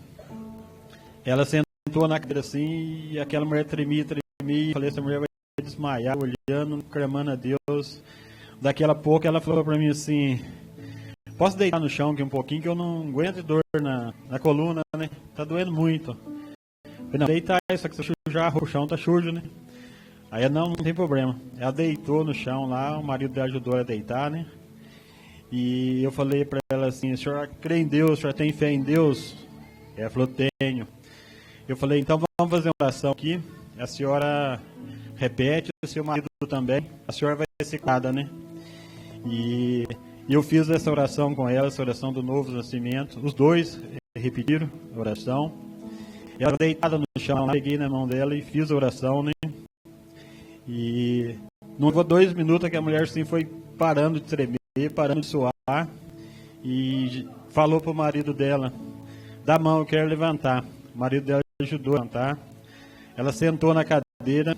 Ela sentou na cadeira assim, e aquela mulher tremia, falei, essa mulher vai desmaiar, olhando, clamando a Deus. Daqui a pouco ela falou para mim assim, posso deitar no chão aqui um pouquinho, que eu não aguento dor na coluna, né, tá doendo muito. Eu falei, não, deita aí, só que você sujar, o chão tá sujo, né. Aí não tem problema. Ela deitou no chão lá, o marido dela ajudou ela a deitar, né? E eu falei para ela assim, a senhora crê em Deus, a senhora tem fé em Deus? Ela falou, tenho. Eu falei, então vamos fazer uma oração aqui. A senhora repete, o seu marido também. A senhora vai ser curada, né? E eu fiz essa oração com ela, essa oração do novo nascimento. Os dois repetiram a oração. Ela deitada no chão, peguei na mão dela e fiz a oração, né? E não levou 2 minutos que a mulher assim foi parando de tremer, parando de suar. E falou para o marido dela: dá a mão, eu quero levantar. O marido dela ajudou a levantar. Ela sentou na cadeira,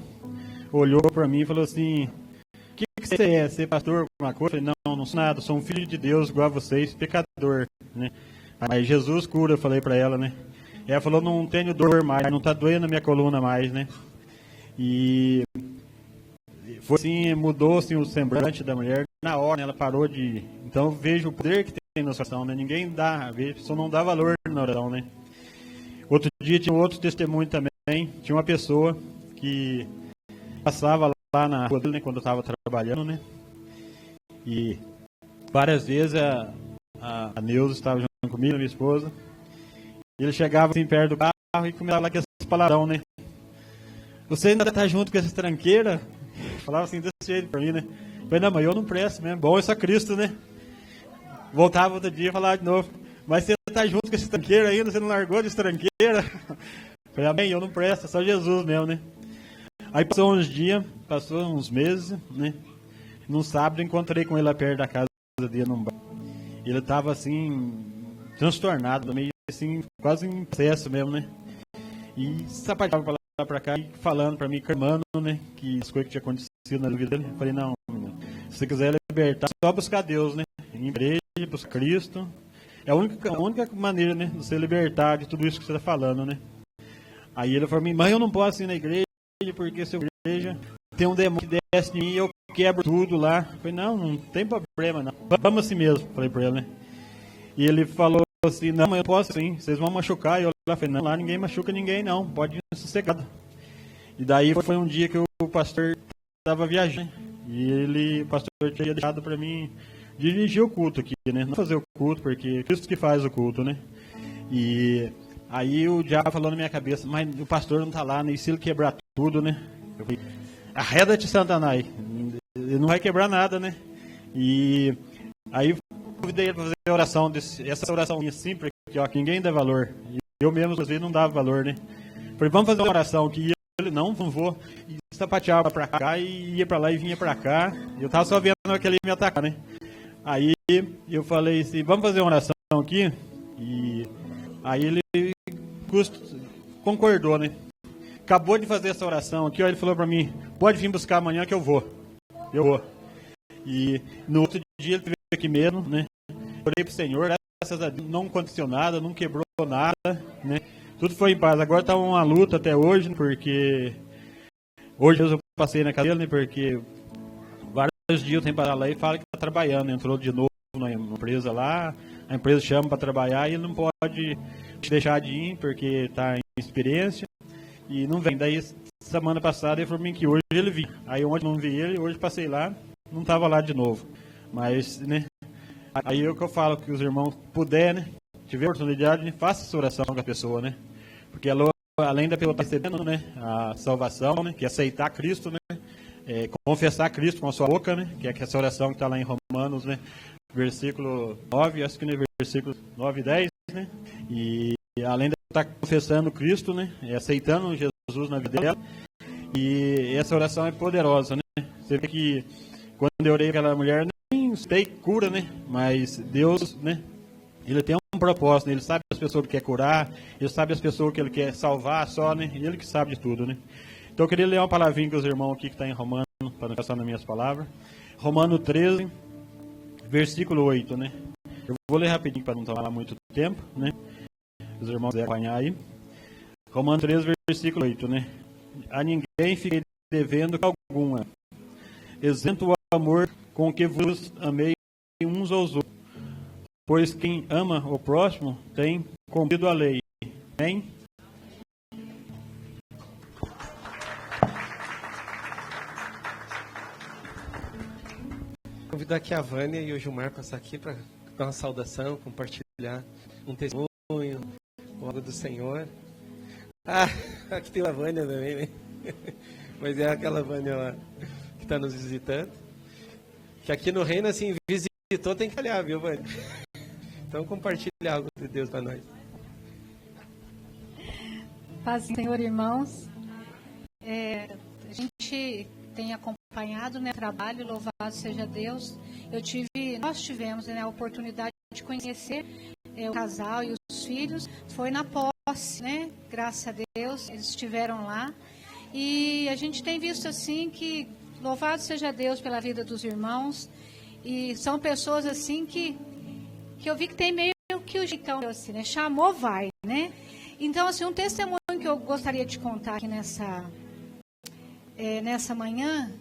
olhou para mim e falou assim: o que você é? Você é pastor, alguma coisa? Eu falei: não sou nada, sou um filho de Deus igual a vocês, pecador, né? Mas Jesus cura, eu falei para ela, né? Ela falou: não tenho dor mais, não está doendo a minha coluna mais, né? E foi assim, mudou assim, o semblante da mulher. Na hora, né, ela parou de... Então, eu vejo o poder que tem na oração, né? Ninguém dá, a pessoa não dá valor na oração, né? Outro dia tinha outro testemunho também. Tinha uma pessoa que passava lá na rua dele, né, quando eu estava trabalhando, né? E várias vezes a Neuza estava junto comigo, minha esposa. E ele chegava assim perto do carro e começava lá com esse palavrão, né? Você ainda está junto com essa tranqueira? Falava assim desse jeito para mim, né? Eu falei: não, mas eu não presto mesmo. Bom, é só Cristo, né? Voltava outro dia e falava de novo: mas você está junto com esse tranqueiro ainda? Você não largou de tranqueira? Falei: amém, eu não presto, é só Jesus mesmo, né? Aí passou uns dias, passou uns meses, né? Num sábado encontrei com ele lá perto da casa dele num bar. Ele estava assim, transtornado, meio assim, quase em processo mesmo, né? E sapateava para lá para cá, e falando para mim, clamando, né? Que as coisas que tinha acontecido na vida dele. Eu falei: não, menino, se você quiser libertar, só buscar Deus, né? Em igreja, buscar Cristo. É a única maneira, né? De você libertar de tudo isso que você está falando, né? Aí ele falou para mim: mas eu não posso ir na igreja, porque se eu igreja tem um demônio que desce em mim e eu quebro tudo lá. Eu falei: não tem problema, não. Vamos assim mesmo, falei para ele, né? E ele falou assim: não, mas eu posso sim, vocês vão machucar. E eu falei: não, lá ninguém machuca ninguém, não, pode ir sossegado. E daí foi um dia que o pastor estava viajando, e o pastor tinha deixado para mim dirigir o culto aqui, né? Não fazer o culto, porque é Cristo que faz o culto, né? E aí o diabo falou na minha cabeça: mas o pastor não está lá, né? E se ele quebrar tudo, né? Eu falei: arreda-te, Satanás, ele não vai quebrar nada, né? E aí convidei ele para fazer a oração, essa oração simples aqui, ó, que ninguém dá valor. E eu mesmo, às vezes, não dava valor, né? Falei: vamos fazer uma oração aqui. E ele: não vou. E sapateava para cá e ia para lá e vinha para cá. E eu estava só vendo aquele me atacar, né? Aí eu falei assim: vamos fazer uma oração aqui. E aí ele concordou, né? Acabou de fazer essa oração aqui, ó, ele falou para mim: pode vir buscar amanhã que eu vou. Eu vou. E no outro dia ele veio aqui mesmo, né? Orei pro Senhor, graças a Deus, não aconteceu nada, não quebrou nada, né? Tudo foi em paz. Agora está uma luta até hoje, porque hoje eu passei na cadeira, né? Porque vários dias eu tenho que parar lá e fala que está trabalhando. Entrou de novo na empresa lá, a empresa chama para trabalhar e ele não pode deixar de ir porque está em experiência e não vem. Daí semana passada ele falou para mim que hoje ele vinha. Aí ontem não vi ele, hoje passei lá, não estava lá de novo. Mas, né? Aí é o que eu falo, que os irmãos puderem, né, tiver oportunidade, faça essa oração com a pessoa, né? Porque ela, além da pessoa estar recebendo, né, a salvação, né, que é aceitar Cristo, né, confessar Cristo com a sua boca, né, que é essa oração que está lá em Romanos, né, versículo 9, acho que no versículo 9 e 10, né? E além de estar confessando Cristo, né, aceitando Jesus na vida dela, e essa oração é poderosa, né? Você vê que quando eu orei aquela mulher, nem sei cura, né? Mas Deus, né? Ele tem um propósito, né? Ele sabe as pessoas que ele quer curar, ele sabe as pessoas que ele quer salvar só, né? Ele que sabe de tudo, né? Então eu queria ler uma palavrinha com os irmãos aqui que está em Romano, para não passar nas minhas palavras. Romano 13, versículo 8, né? Eu vou ler rapidinho para não tomar muito tempo, né? Os irmãos quiserem acompanhar aí. Romano 13, versículo 8, né? A ninguém fiquei devendo alguma, exento o amor com que vos amei uns aos outros. Pois quem ama o próximo tem cumprido a lei. Amém? Convidar aqui a Vânia e o Gilmar passar aqui para dar uma saudação, compartilhar um testemunho, algo do Senhor. Ah, aqui tem a Vânia também, né? Mas é aquela Vânia lá que está nos visitando. Que aqui no reino, assim, visitou, tem que olhar, viu, Vânia? Então, compartilha algo de Deus para nós. Paz do Senhor, irmãos. A gente tem acompanhado, né, o trabalho, louvado seja Deus. Nós tivemos, né, a oportunidade de conhecer o casal e os filhos. Foi na posse, né? Graças a Deus, eles estiveram lá. E a gente tem visto assim que louvado seja Deus pela vida dos irmãos. E são pessoas assim que eu vi que tem meio que o jeitão assim, né? Chamou, vai, né? Então, assim, um testemunho que eu gostaria de contar aqui nessa manhã,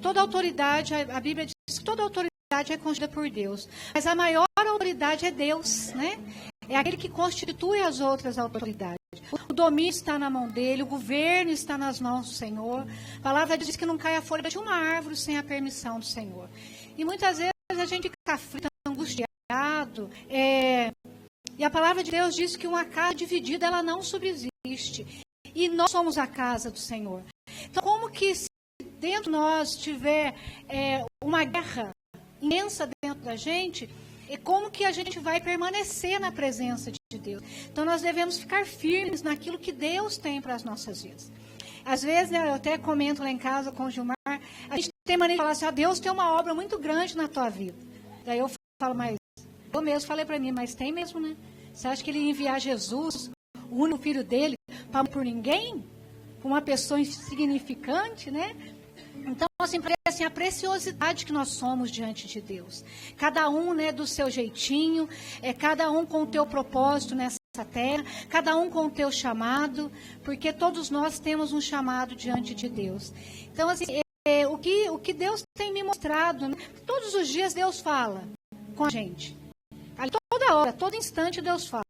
toda autoridade, a Bíblia diz que toda autoridade é constituída por Deus, mas a maior autoridade é Deus, né? É aquele que constitui as outras autoridades. O domínio está na mão dele, o governo está nas mãos do Senhor. A palavra diz que não cai a folha de uma árvore sem a permissão do Senhor. E muitas vezes a gente fica aflito, angustiado, e a palavra de Deus diz que uma casa dividida, ela não subsiste. E nós somos a casa do Senhor. Então, como que se dentro de nós tiver uma guerra imensa dentro da gente, como que a gente vai permanecer na presença de Deus? Então, nós devemos ficar firmes naquilo que Deus tem para as nossas vidas. Às vezes, né, eu até comento lá em casa com o Gilmar, a gente tem maneira de falar assim, Deus tem uma obra muito grande na tua vida. Daí eu falo, mas eu mesmo falei para mim, mas tem mesmo, né? Você acha que ele ia enviar Jesus, o único filho dele, para por ninguém? Para uma pessoa insignificante, né? Então, assim, parece a preciosidade que nós somos diante de Deus. Cada um, né, do seu jeitinho, cada um com o teu propósito nessa terra, cada um com o teu chamado, porque todos nós temos um chamado diante de Deus. Então, assim, o que Deus tem me mostrado, né? Todos os dias Deus fala com a gente. Toda hora, todo instante Deus fala.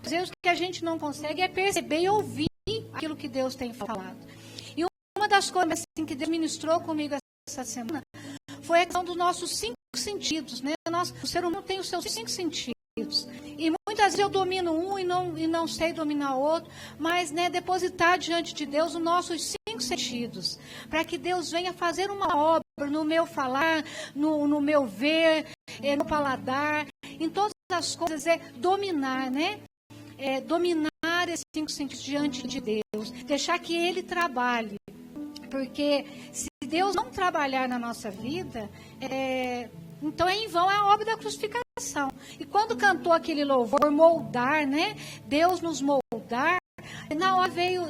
Às vezes o que a gente não consegue é perceber e ouvir aquilo que Deus tem falado. E uma das coisas assim, que Deus ministrou comigo essa semana foi a questão dos nossos 5 sentidos, né? O ser humano tem os seus 5 sentidos. E muitas vezes eu domino um e não sei dominar o outro, mas, né, depositar diante de Deus os nossos 5 sentidos, para que Deus venha fazer uma obra no meu falar, no meu ver, no paladar, em todas as coisas, dominar, né? Dominar esses 5 sentidos diante de Deus, deixar que Ele trabalhe, porque se Deus não trabalhar na nossa vida, então é em vão a obra da crucificação. E quando cantou aquele louvor, moldar, né? Deus nos moldar, na hora veio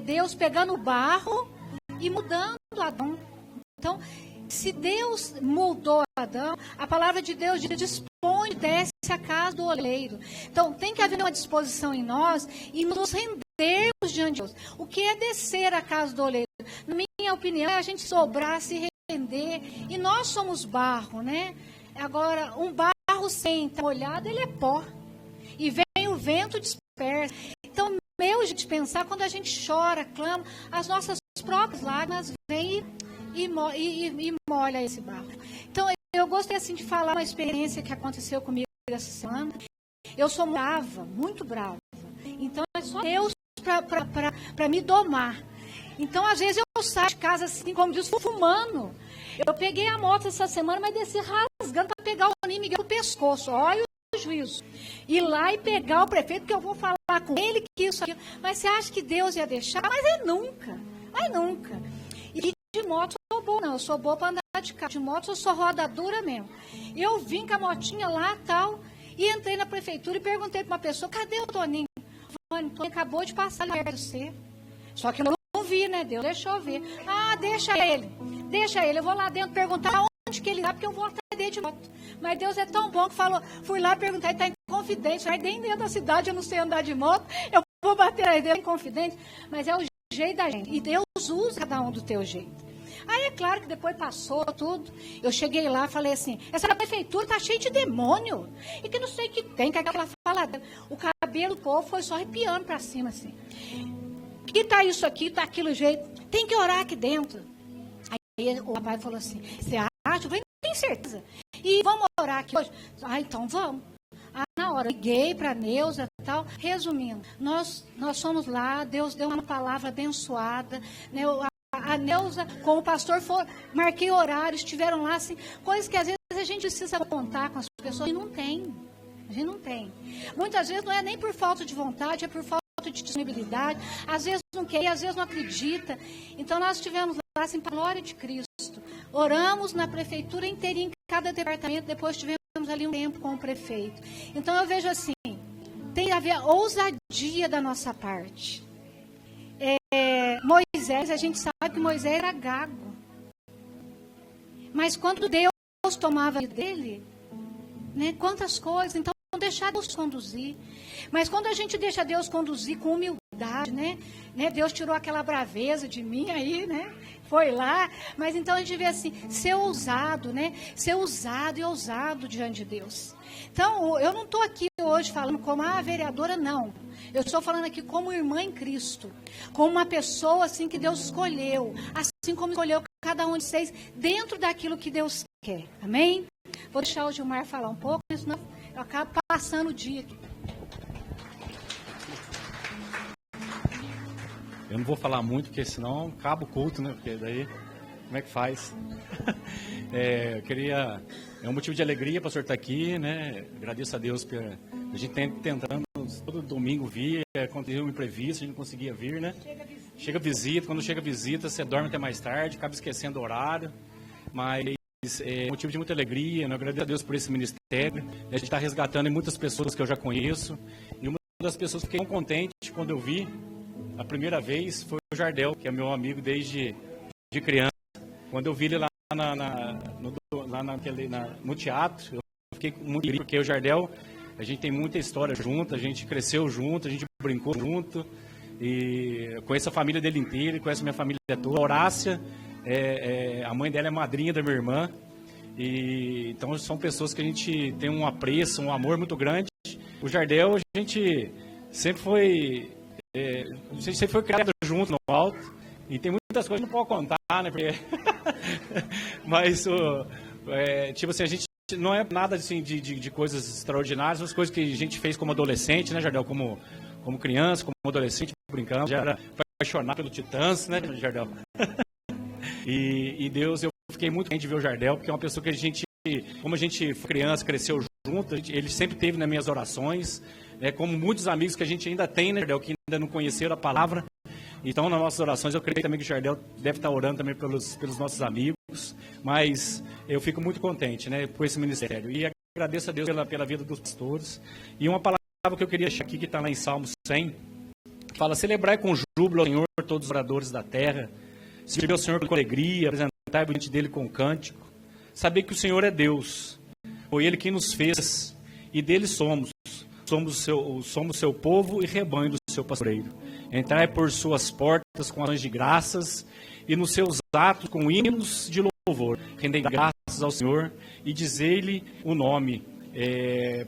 Deus pegando o barro e mudando Adão. Então, se Deus moldou Adão, a palavra de Deus diz, dispõe, desce a casa do oleiro. Então, tem que haver uma disposição em nós e nos rendermos diante de Deus. O que é descer a casa do oleiro? Na minha opinião, é a gente sobrar, se render. E nós somos barro, né? Agora, um barro sem estar molhado, ele é pó. E vem o vento dispersa. Então, meu jeito de pensar, quando a gente chora, clama, as nossas próprias lágrimas vêm e molha esse barro. Então, eu gostei assim de falar uma experiência que aconteceu comigo essa semana. Eu sou brava, muito brava. Então, é só Deus para me domar. Então, às vezes, eu saio de casa, assim, como diz, fumando. Eu peguei a moto essa semana, mas desci rasgando para pegar o Toninho Miguel no pescoço. Olha o juízo. Ir lá e pegar o prefeito, que eu vou falar com ele, que isso, aquilo. Mas você acha que Deus ia deixar? Mas nunca. Mas nunca. E de moto eu sou boa, não. Eu sou boa para andar de carro. De moto eu sou roda dura mesmo. Eu vim com a motinha lá e tal, e entrei na prefeitura e perguntei para uma pessoa, cadê o Toninho? O Toninho acabou de passar ali perto de você. Só que eu não vi, né? Deus deixou eu ver. Deixa ele. Eu vou lá dentro perguntar onde que ele está, porque eu vou atender de moto. Mas Deus é tão bom que falou, fui lá perguntar, ele está em Confidente, aí nem dentro da cidade eu não sei andar de moto, eu vou bater aí dentro em Confidente, mas é o jeito da gente. E Deus usa cada um do teu jeito. Aí é claro que depois passou tudo, eu cheguei lá e falei assim, essa prefeitura está cheia de demônio, e que não sei o que tem, que aquela faladeira. O cabelo do povo foi só arrepiando para cima, assim. Que tá isso aqui, tá aquilo jeito, tem que orar aqui dentro. Aí o rapaz falou assim, você acha? Eu falei, não tenho certeza. E vamos orar aqui hoje? Então vamos. Na hora, liguei para a Neuza e tal. Resumindo, nós fomos lá, Deus deu uma palavra abençoada, né? a Neuza com o pastor, marquei horário, estiveram lá, assim, coisas que às vezes a gente precisa contar com as pessoas e não tem. A gente não tem. Muitas vezes não é nem por falta de vontade, é por falta de disponibilidade. Às vezes não quer, às vezes não acredita. Então nós estivemos lá, assim, para a glória de Cristo. Oramos na prefeitura inteirinha, em cada departamento, depois tivemos ali um tempo com o prefeito. Então eu vejo assim, tem a ver ousadia da nossa parte. Moisés, a gente sabe que Moisés era gago. Mas quando Deus tomava dele, né, quantas coisas, então deixar Deus conduzir. Mas quando a gente deixa Deus conduzir com humildade, né, Deus tirou aquela braveza de mim aí, né? Foi lá, mas então a gente vê assim, ser ousado, né? Ser ousado e ousado diante de Deus. Então, eu não estou aqui hoje falando como a vereadora, não. Eu estou falando aqui como irmã em Cristo, como uma pessoa assim que Deus escolheu, assim como escolheu cada um de vocês dentro daquilo que Deus quer. Amém? Vou deixar o Gilmar falar um pouco, senão eu acabo passando o dia aqui. Eu não vou falar muito, porque senão acaba o culto, né? Porque daí, como é que faz? Eu queria... É um motivo de alegria para o senhor estar aqui, né? Agradeço a Deus por a gente tentando todo domingo vir, aconteceu um imprevisto, a gente não conseguia vir, né? Chega visita, quando chega visita, você dorme até mais tarde, acaba esquecendo o horário, mas é motivo de muita alegria, né? Eu agradeço a Deus por esse ministério, a gente está resgatando muitas pessoas que eu já conheço, e uma das pessoas que fiquei tão contente quando eu vi, a primeira vez, foi o Jardel, que é meu amigo desde de criança. Quando eu vi ele lá no teatro, eu fiquei muito feliz, porque o Jardel, a gente tem muita história junto, a gente cresceu junto, a gente brincou junto, e eu conheço a família dele inteira, conheço a minha família toda. A Horácia, a mãe dela é madrinha da minha irmã, e então são pessoas que a gente tem um apreço, um amor muito grande. O Jardel, a gente sempre foi criado junto no alto, e tem muitas coisas que não pode contar, né? Porque... Mas, tipo assim, a gente não é nada assim, de coisas extraordinárias, as coisas que a gente fez como adolescente, né, Jardel? Como criança, como adolescente, brincando, já era apaixonado pelo Titãs, né, Jardel? E Deus, eu fiquei muito bem de ver o Jardel, porque é uma pessoa que a gente, como a gente foi criança, cresceu junto, ele sempre teve nas minhas orações, né, como muitos amigos que a gente ainda tem, né, Jardel, que ainda não conheceram a palavra. Então, nas nossas orações, eu creio também que o Jardel deve estar orando também pelos nossos amigos, mas eu fico muito contente, né, com esse ministério. E agradeço a Deus pela vida dos pastores. E uma palavra que eu queria deixar aqui, que está lá em Salmo 100, fala: celebrai com júbilo ao Senhor todos os moradores da terra, servir ao Senhor com alegria, apresentai diante dele com cântico, saber que o Senhor é Deus, foi Ele quem nos fez, e dele somos seu povo e rebanho do seu pastoreiro. Entrai por suas portas com ações de graças e nos seus atos com hinos de louvor. Rendei graças ao Senhor e dizei-lhe o nome,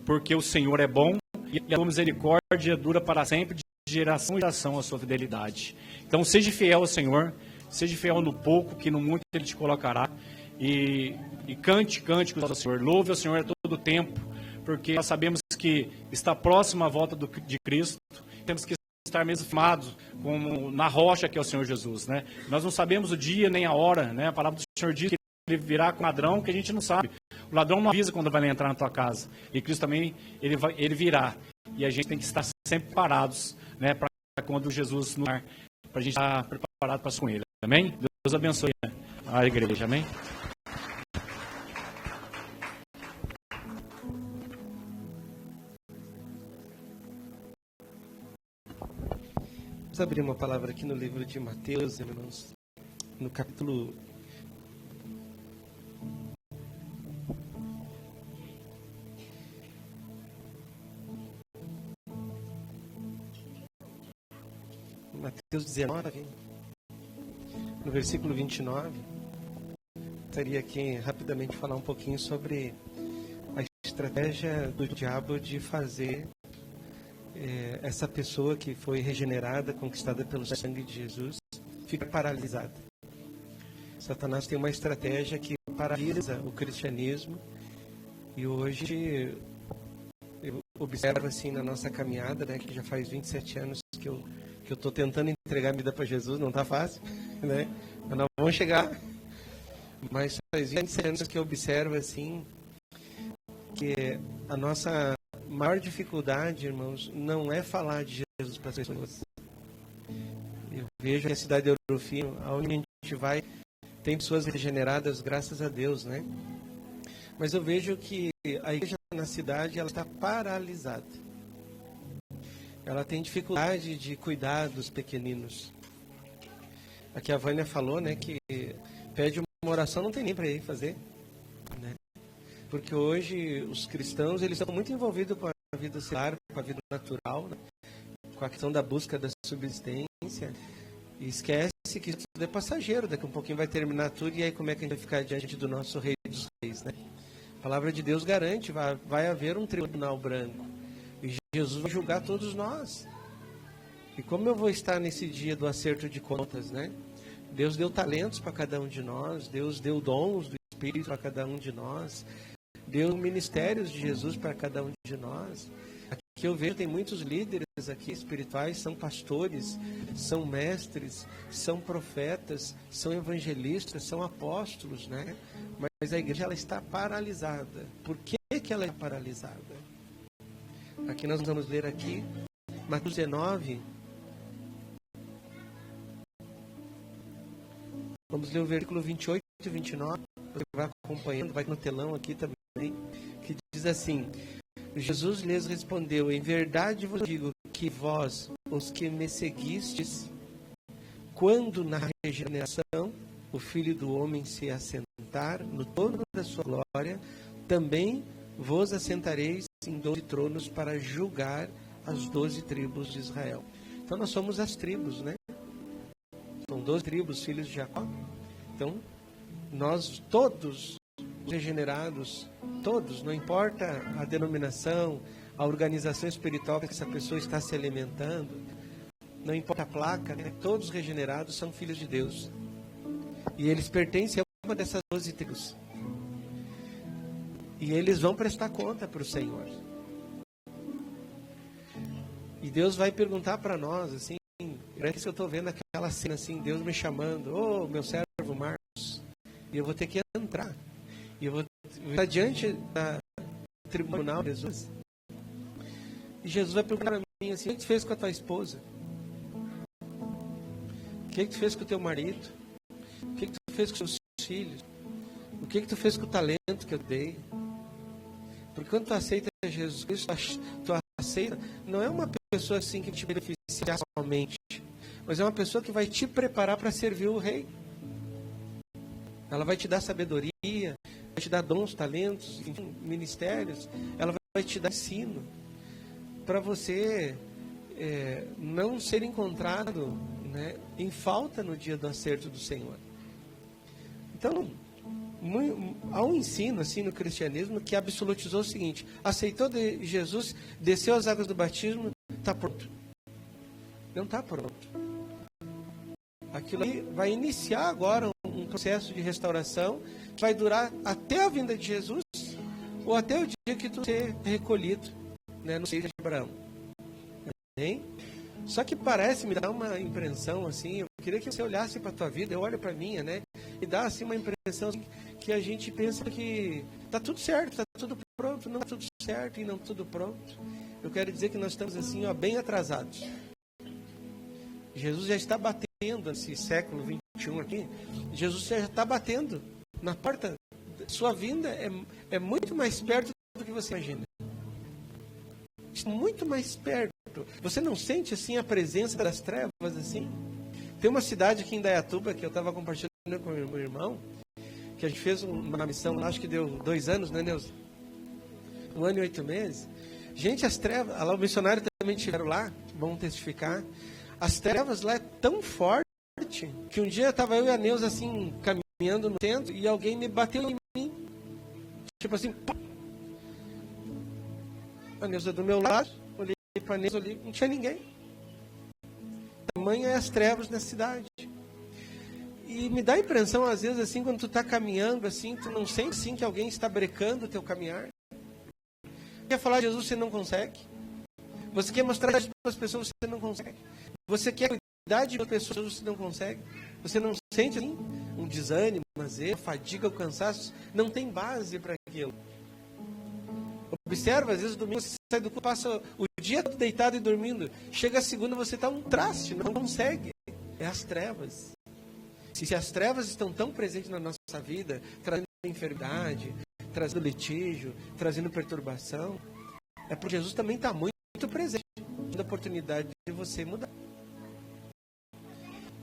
porque o Senhor é bom e a sua misericórdia dura para sempre, de geração em geração a sua fidelidade. Então seja fiel ao Senhor, seja fiel no pouco, que no muito Ele te colocará, e cante ao Senhor, louve ao Senhor a todo tempo, porque nós sabemos que está próximo a volta de Cristo, temos que estar mesmo firmados como na rocha que é o Senhor Jesus, né? Nós não sabemos o dia nem a hora, né? A palavra do Senhor diz que Ele virá com ladrão, que a gente não sabe. O ladrão não avisa quando vai entrar na tua casa. E Cristo também, ele virá. E a gente tem que estar sempre parados, né? Para quando Jesus nos dar, para a gente estar preparado para com Ele. Amém? Deus abençoe a igreja. Amém? Vamos abrir uma palavra aqui no livro de Mateus, irmãos, no capítulo 19, no versículo 29. Gostaria aqui rapidamente falar um pouquinho sobre a estratégia do diabo de fazer essa pessoa que foi regenerada, conquistada pelo sangue de Jesus, fica paralisada. Satanás tem uma estratégia que paralisa o cristianismo, e hoje eu observo assim na nossa caminhada, né, que já faz 27 anos que eu estou tentando entregar a vida para Jesus, não está fácil. né? Nós vamos chegar. Mas faz 20 anos que eu observo assim, que a nossa maior dificuldade, irmãos, não é falar de Jesus para as pessoas. Eu vejo que a cidade de Ouro Fino, aonde a gente vai, tem pessoas regeneradas, graças a Deus, né? Mas eu vejo que a igreja na cidade, ela está paralisada. Ela tem dificuldade de cuidar dos pequeninos. Aqui a Vânia falou, né, que pede uma oração, não tem nem para ir fazer, né? Porque hoje os cristãos, eles estão muito envolvidos com a vida secular, com a vida natural, né? Com a questão da busca da subsistência, e esquece que isso tudo é passageiro, daqui a um pouquinho vai terminar tudo, e aí como é que a gente vai ficar diante do nosso Rei dos Reis, né? A palavra de Deus garante, vai haver um tribunal branco, e Jesus vai julgar todos nós. E como eu vou estar nesse dia do acerto de contas, né? Deus deu talentos para cada um de nós, Deus deu dons do Espírito para cada um de nós, deu ministérios de Jesus para cada um de nós. Aqui eu vejo, tem muitos líderes aqui espirituais, são pastores, são mestres, são profetas, são evangelistas, são apóstolos, né? Mas a igreja, ela está paralisada. Por que ela é paralisada? Aqui nós vamos ler aqui, Mateus 19. Vamos ler o versículo 28 e 29. Você vai acompanhando, vai no telão aqui também, que diz assim: Jesus lhes respondeu: em verdade vos digo que vós, os que me seguistes, quando na regeneração o Filho do Homem se assentar no trono da sua glória, também vos assentareis em 12 tronos para julgar as 12 tribos de Israel. Então nós somos as tribos, né? São 12 tribos, filhos de Jacó. Então, nós todos regenerados, todos, não importa a denominação, a organização espiritual que essa pessoa está se alimentando, não importa a placa, né? Todos regenerados são filhos de Deus. E eles pertencem a uma dessas 12 tribos. E eles vão prestar conta para o Senhor. E Deus vai perguntar para nós, assim, parece que eu estou vendo aquela cena assim, Deus me chamando: ô, meu servo Marcos, e eu vou ter que entrar. E eu vou estar diante do tribunal de Jesus. E Jesus vai perguntar para mim assim: o que tu fez com a tua esposa? O que tu fez com o teu marido? O que tu fez com os teus filhos? O que tu fez com o talento que eu dei? Porque quando tu aceita Jesus Cristo, tu aceita, não é uma pessoa assim que te beneficia somente, mas é uma pessoa que vai te preparar para servir o Rei. Ela vai te dar sabedoria, vai te dar dons, talentos, enfim, ministérios. Ela vai te dar ensino para você não ser encontrado, né, em falta no dia do acerto do Senhor. Então, há um ensino assim no cristianismo que absolutizou o seguinte: aceitou de Jesus, desceu as águas do batismo, está pronto. Não está pronto. Aquilo aí vai iniciar agora um processo de restauração que vai durar até a vinda de Jesus ou até o dia que tu ser recolhido, né, no seio de Abraão. Amém? Só que parece, me dá uma impressão assim, eu queria que você olhasse para a tua vida, eu olho para a minha, né, e dá assim uma impressão assim, que a gente pensa que está tudo certo, está tudo pronto, não está tudo certo e não tudo pronto. Eu quero dizer que nós estamos assim, ó, bem atrasados. Jesus já está batendo nesse século 21 aqui, Jesus já está batendo na porta. Sua vinda é muito mais perto do que você imagina. Muito mais perto. Você não sente assim a presença das trevas assim? Tem uma cidade aqui em Indaiatuba que eu estava compartilhando com o meu irmão, que a gente fez uma missão lá, acho que deu 2 anos, né, Neuza? 1 ano e 8 meses. Gente, as trevas, lá o missionário também estiveram lá, vão testificar. As trevas lá é tão forte que um dia estava eu e a Neuza assim, caminhando no centro e alguém me bateu em mim. Tipo assim, pá. A Neuza do meu lado, olhei para a Neuza ali, não tinha ninguém. Tamanho é as trevas na cidade. E me dá a impressão, às vezes, assim, quando tu está caminhando, assim, tu não sente assim que alguém está brecando o teu caminhar. Quer falar de Jesus, você não consegue. Você quer mostrar para as pessoas, você não consegue. Você quer cuidar de pessoas, você não consegue. Você não sente assim, um desânimo, uma fadiga, o cansaço? Não tem base para aquilo. Observa, às vezes domingo você sai do culto, passa o dia todo deitado e dormindo. Chega a segunda, você está um traste, não consegue. É as trevas. Se as trevas estão tão presentes na nossa vida, trazendo enfermidade, trazendo litígio, trazendo perturbação, é porque Jesus também está muito presente, dando a oportunidade de você mudar.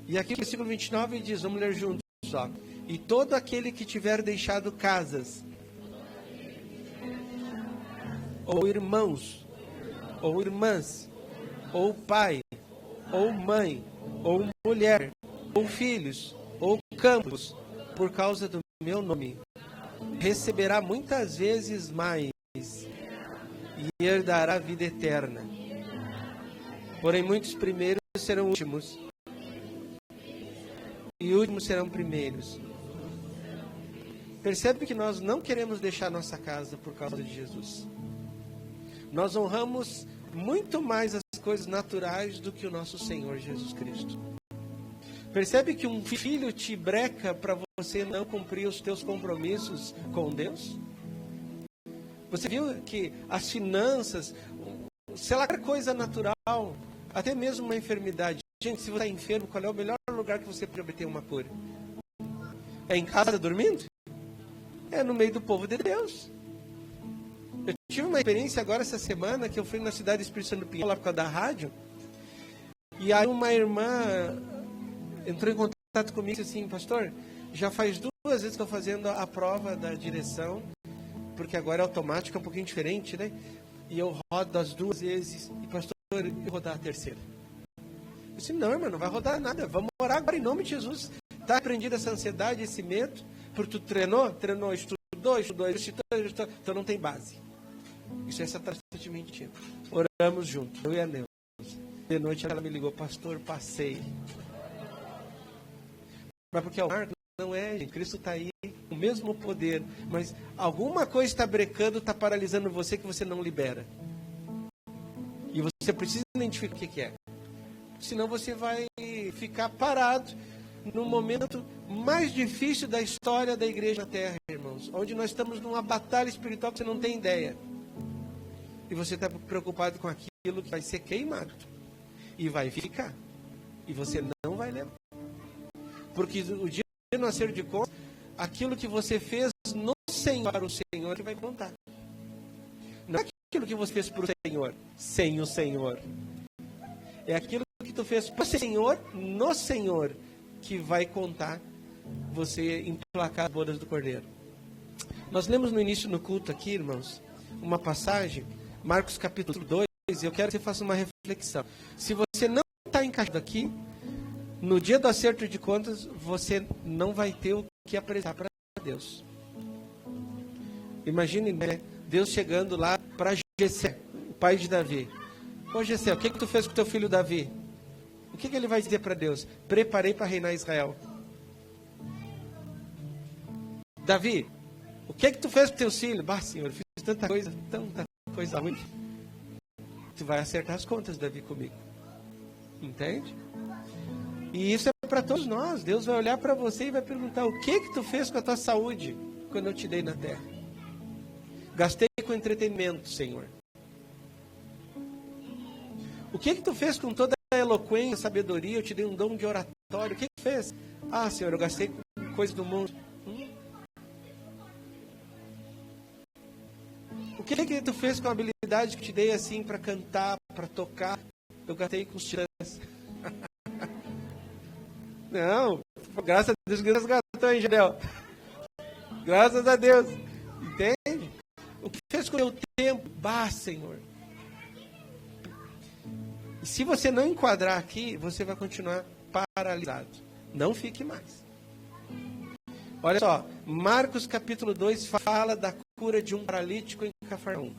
E aqui no versículo 29 diz, vamos ler juntos, ó. E todo aquele que tiver deixado casas, ou irmãos, ou irmãs, ou pai, ou mãe, ou mulher, ou filhos, ou campos, por causa do meu nome, receberá muitas vezes mais e herdará a vida eterna. Porém, muitos primeiros serão últimos, e últimos serão primeiros. Percebe que nós não queremos deixar nossa casa por causa de Jesus. Nós honramos muito mais as coisas naturais do que o nosso Senhor Jesus Cristo. Percebe que um filho te breca para você não cumprir os teus compromissos com Deus? Você viu que as finanças, sei lá, qualquer coisa natural, até mesmo uma enfermidade. Gente, se você está enfermo, qual é o melhor lugar que você pode obter uma cura? É em casa dormindo? É no meio do povo de Deus. Eu tive uma experiência agora essa semana que eu fui na cidade de Espírito Santo Pinhal, lá por causa da rádio. E aí uma irmã entrou em contato comigo e disse assim, pastor, já faz 2 vezes que eu estou fazendo a prova da direção, porque agora é automático, é um pouquinho diferente, né? E eu rodo as 2 vezes, e pastor, eu vou rodar a terceira. Eu disse, não, irmão, não vai rodar nada, vamos orar agora em nome de Jesus. Está repreendida essa ansiedade, esse medo, porque tu treinou, estudou, então não tem base. Isso é essa taxa de mentira. Oramos juntos, eu e a Neuza. De noite ela me ligou, pastor, passei. Mas porque o Marco não é, gente. Cristo está aí, o mesmo poder. Mas alguma coisa está brecando, está paralisando você que você não libera. E você precisa identificar o que é. Senão você vai ficar parado no momento mais difícil da história da igreja na Terra, irmãos. Onde nós estamos numa batalha espiritual que você não tem ideia. E você está preocupado com aquilo que vai ser queimado. E vai ficar. E você não vai levar. Porque o dia do nascer de contas, aquilo que você fez no Senhor, para o Senhor, que vai contar. Não é aquilo que você fez para o Senhor, sem o Senhor. É aquilo que tu fez para o Senhor, no Senhor, que vai contar você emplacar as bodas do Cordeiro. Nós lemos no início no culto aqui, irmãos, uma passagem, Marcos capítulo 2, e eu quero que você faça uma reflexão. Se você não está encaixado aqui, no dia do acerto de contas, você não vai ter o que apresentar para Deus. Imagine, né, Deus chegando lá para Jessé, o pai de Davi. Ô Jessé, o que tu fez com o teu filho Davi? O que ele vai dizer para Deus? Preparei para reinar Israel. Davi, o que tu fez com o teu filho? Bah, Senhor, eu fiz tanta coisa ruim. Tu vai acertar as contas, Davi, comigo. Entende? E isso é para todos nós. Deus vai olhar para você e vai perguntar, o que tu fez com a tua saúde quando eu te dei na terra? Gastei com entretenimento, Senhor. O que tu fez com toda a eloquência, sabedoria? Eu te dei um dom de oratório. O que tu fez? Ah, Senhor, eu gastei com coisa do mundo. O que tu fez com a habilidade que te dei assim para cantar, para tocar? Eu gastei com os titãs. Não, graças a Deus que Deus gastou, hein, Jardel? Graças a Deus. Entende? O que fez com o teu tempo? Bah, Senhor. E se você não enquadrar aqui, você vai continuar paralisado. Não fique mais. Olha só, Marcos capítulo 2 fala da cura de um paralítico em Cafarnaum.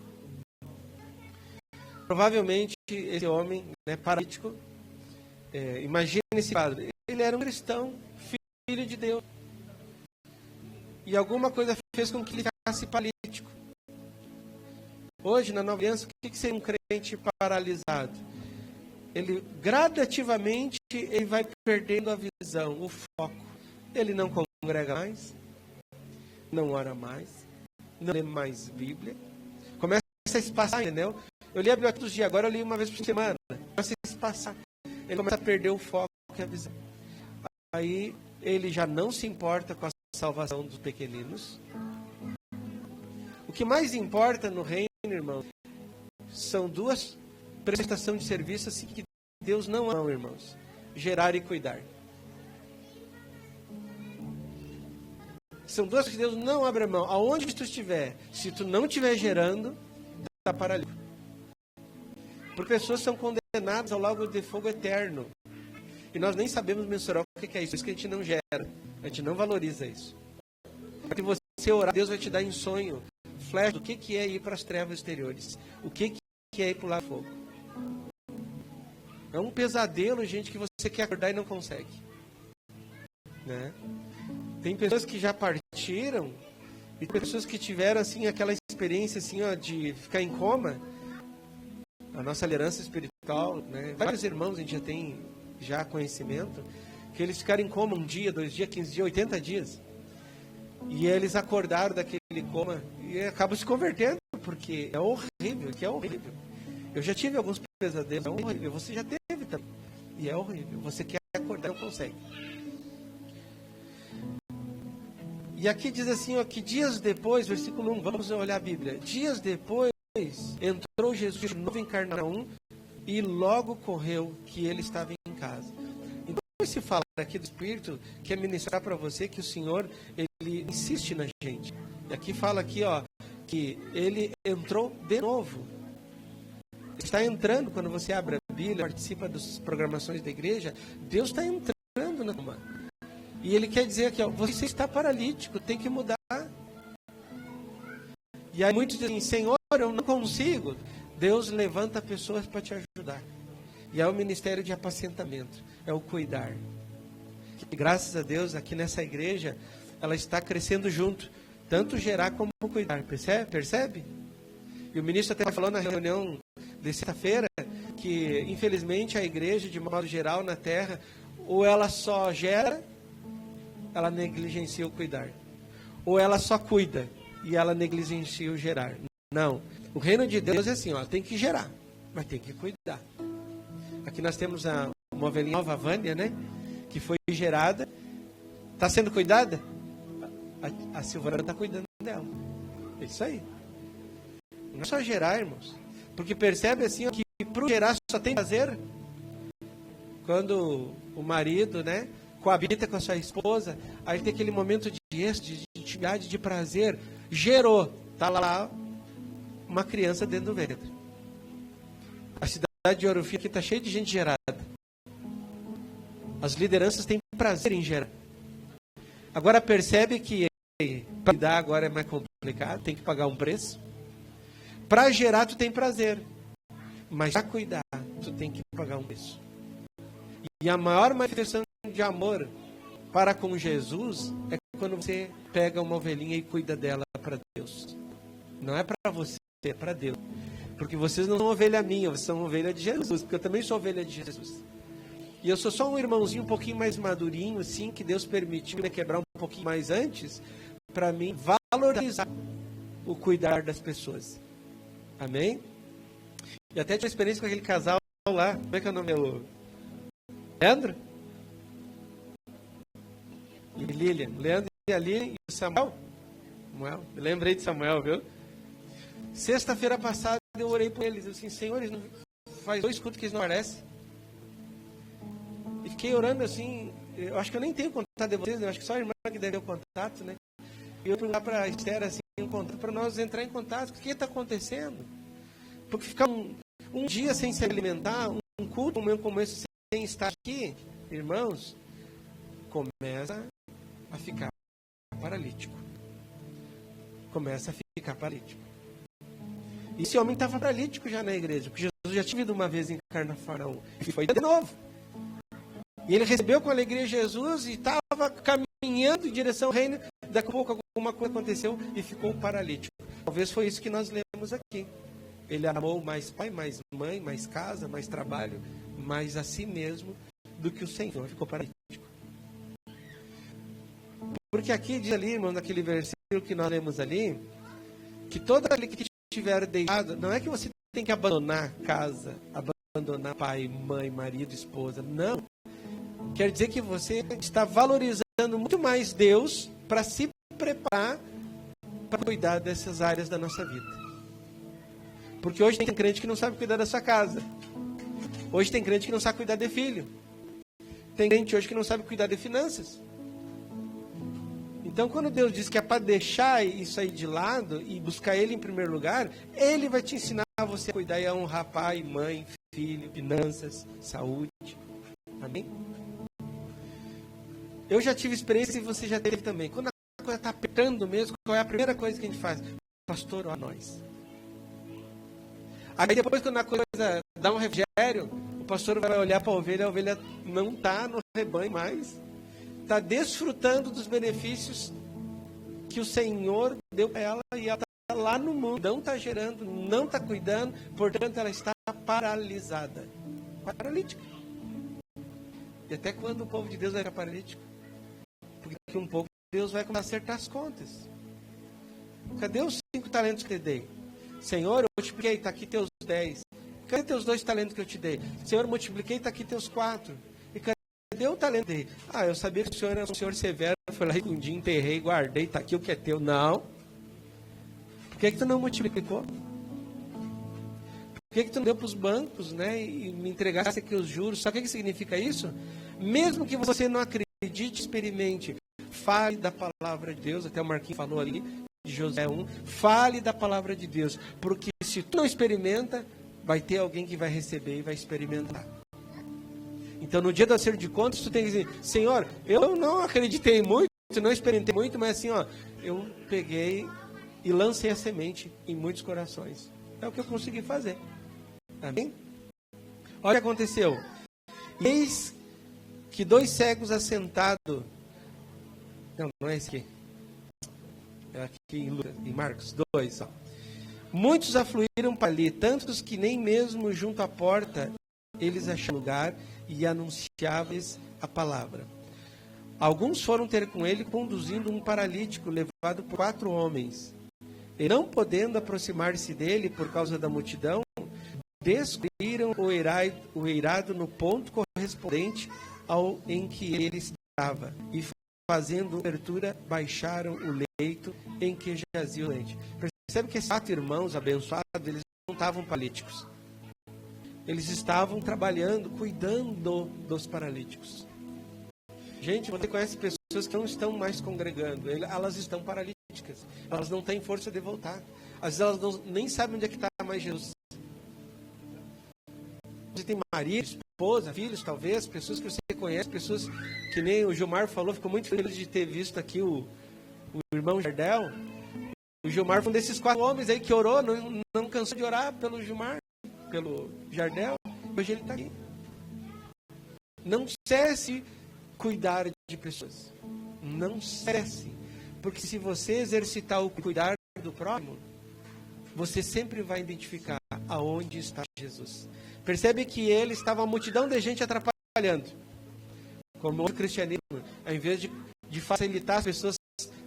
Provavelmente esse homem, né, paralítico, imagine esse quadro. Ele era um cristão, filho de Deus. E alguma coisa fez com que ele ficasse paralítico. Hoje, na Nova Aliança, o que seria um crente paralisado? ele gradativamente ele vai perdendo a visão, o foco. Ele não congrega mais, não ora mais, não lê mais Bíblia. Começa a espaçar, entendeu? Eu li a Bíblia todos os dias, agora eu li uma vez por semana. Começa a espaçar. Ele começa a perder o foco e a visão. Aí ele já não se importa com a salvação dos pequeninos. O que mais importa no reino, irmão, são duas prestações de serviço assim que Deus não ama, irmãos. Gerar e cuidar. São duas coisas que Deus não abre mão. Aonde tu estiver, se tu não estiver gerando, está paralítico. Porque pessoas são condenadas ao lago de fogo eterno. E nós nem sabemos mensurar o que é isso. Por isso que a gente não gera. A gente não valoriza isso. Porque você orar, Deus vai te dar em sonho, flash, do que é ir para as trevas exteriores. O que é ir para o lago de fogo. É um pesadelo, gente, que você quer acordar e não consegue. Né? Tem pessoas que já partiram e pessoas que tiveram assim aquela experiência assim, ó, de ficar em coma. A nossa liderança espiritual, né? Vários irmãos a gente já tem conhecimento que eles ficaram em coma 1 dia, 2 dias, 15 dias, 80 dias. E eles acordaram daquele coma e acabam se convertendo, porque é horrível, que é horrível. Eu já tive alguns pesadelos, é horrível. Você já teve também. E é horrível. Você quer acordar e não consegue. E aqui diz assim, ó, que dias depois, versículo 1, vamos olhar a Bíblia. Dias depois, entrou Jesus de novo em Cafarnaum e logo correu que ele estava em casa. Então, esse falar aqui do Espírito quer ministrar para você que o Senhor, ele insiste na gente. E aqui fala aqui, ó, que ele entrou de novo. Está entrando, quando você abre a Bíblia, participa das programações da igreja, Deus está entrando na tua. E ele quer dizer aqui, ó, você está paralítico, tem que mudar. E aí muitos dizem, Senhor, eu não consigo. Deus levanta pessoas para te ajudar. E é o ministério de apacentamento, é o cuidar. Que, graças a Deus, aqui nessa igreja, ela está crescendo junto, tanto gerar como cuidar. Percebe? E o ministro até falou na reunião de sexta-feira que, infelizmente, a igreja, de modo geral, na terra, ou ela só gera, ela negligencia o cuidar. Ou ela só cuida e ela negligencia o gerar. Não. O reino de Deus é assim, ó, tem que gerar, mas tem que cuidar. Aqui nós temos uma ovelhinha nova, a Vânia, né? Que foi gerada. Está sendo cuidada? A Silvana está cuidando dela. É isso aí. Não é só gerar, irmãos. Porque percebe assim, ó, que para gerar só tem prazer. Quando o marido, né, coabita com a sua esposa, aí tem aquele momento de intimidade, de prazer, gerou, está lá uma criança dentro do ventre. A cidade de Ouro Fino aqui está cheia de gente gerada. As lideranças têm prazer em gerar. Agora percebe que para dar agora é mais complicado, tem que pagar um preço. Para gerar tu tem prazer, mas para cuidar tu tem que pagar um preço. E a maior manifestação de amor para com Jesus é quando você pega uma ovelhinha e cuida dela para Deus. Não é para você, é para Deus. Porque vocês não são ovelha minha, vocês são ovelha de Jesus, porque eu também sou ovelha de Jesus. E eu sou só um irmãozinho um pouquinho mais madurinho, assim, que Deus permitiu me quebrar um pouquinho mais antes, para mim valorizar o cuidar das pessoas. Amém? E até tive uma experiência com aquele casal lá, como é que é o nome dele? Leandro? E Lilian. Leandro e a Lilian e o Samuel. Eu lembrei de Samuel, viu? Sexta-feira passada eu orei por eles. Eu disse assim, Senhor, eles faz 2 cultos que eles não aparecem. E fiquei orando assim. Eu acho que eu nem tenho contato de vocês, eu acho que só a irmã que deve ter o contato, né? E eu perguntar para a Esther assim, um contato para nós entrar em contato. O que está acontecendo? Porque ficar um dia sem se alimentar, um culto como esse sem estar aqui, irmãos, começa a ficar paralítico. Começa a ficar paralítico. E esse homem estava paralítico já na igreja, porque Jesus já tinha ido uma vez em Cafarnaum e foi de novo. E ele recebeu com alegria Jesus e estava caminhando em direção ao reino. Daqui a pouco alguma coisa aconteceu e ficou paralítico. Talvez foi isso que nós lemos aqui. Ele amou mais pai, mais mãe, mais casa, mais trabalho mais a si mesmo do que o Senhor. Ficou paralítico. Porque aqui diz ali, irmão, naquele versículo que nós lemos ali, que todo aquele que estiver deitado, não é que você tem que abandonar casa, abandonar pai, mãe, marido, esposa. Não. Quer dizer que você está valorizando muito mais Deus para se preparar para cuidar dessas áreas da nossa vida. Porque hoje tem crente que não sabe cuidar da sua casa. Hoje tem crente que não sabe cuidar de filho. Tem crente hoje que não sabe cuidar de finanças. Então, quando Deus diz que é para deixar isso aí de lado e buscar Ele em primeiro lugar, Ele vai te ensinar a você a cuidar e a honrar pai, mãe, filho, finanças, saúde. Amém? Eu já tive experiência e você já teve também. Quando a coisa está apertando mesmo, qual é a primeira coisa que a gente faz? Pastor, ó nós. Aí depois, quando a coisa dá um refrigério, o pastor vai olhar para a ovelha não está no rebanho mais. Está desfrutando dos benefícios que o Senhor deu para ela e ela está lá no mundo, não está gerando, não está cuidando, portanto ela está paralisada, paralítica. E até quando o povo de Deus vai ficar paralítico? Porque daqui um pouco Deus vai começar a acertar as contas. Cadê os 5 talentos que eu te dei? Senhor, eu multipliquei, está aqui teus 10. Cadê teus 2 talentos que eu te dei? Senhor, eu multipliquei, está aqui teus 4. Cadê o talento dele? Eu sabia que o senhor era um senhor severo, foi lá escondi, enterrei, guardei, está aqui o que é teu. Não. Por que tu não multiplicou? Por que tu não deu para os bancos, né, e me entregasse aqui os juros? Sabe o que significa isso? Mesmo que você não acredite, experimente. Fale da palavra de Deus, até o Marquinhos falou ali, de Josué 1. Fale da palavra de Deus, porque se tu não experimenta, vai ter alguém que vai receber e vai experimentar. Então, no dia do acerto de contas, tu tem que dizer, Senhor, eu não acreditei muito, não experimentei muito, mas assim, eu peguei e lancei a semente em muitos corações. É o que eu consegui fazer. Amém? Olha o que aconteceu. Eis que 2 cegos assentados... Não é esse aqui. É aqui em Marcos 2. Muitos afluíram para ali, tantos que nem mesmo junto à porta eles acharam lugar e anunciavam-lhes a palavra. Alguns foram ter com ele, conduzindo um paralítico levado por 4 homens. E não podendo aproximar-se dele por causa da multidão, descobriram o eirado no ponto correspondente ao em que ele estava. E fazendo abertura, baixaram o leito em que jazia o doente. Percebe que esses 4 irmãos abençoados, eles não estavam paralíticos. Eles estavam trabalhando, cuidando dos paralíticos. Gente, você conhece pessoas que não estão mais congregando. Elas estão paralíticas. Elas não têm força de voltar. Às vezes elas nem sabem onde é que está mais Jesus. Você tem marido, esposa, filhos, talvez, pessoas que você conhece, pessoas que nem o Gilmar falou, ficou muito feliz de ter visto aqui o irmão Jardel. O Gilmar foi um desses 4 homens aí que orou, não cansou de orar pelo Gilmar, pelo Jardel. Hoje ele está aqui. Não cesse cuidar de pessoas. Não cesse. Porque se você exercitar o cuidar do próximo, você sempre vai identificar aonde está Jesus. Percebe que ele estava uma multidão de gente atrapalhando. Como o cristianismo, ao invés de facilitar as pessoas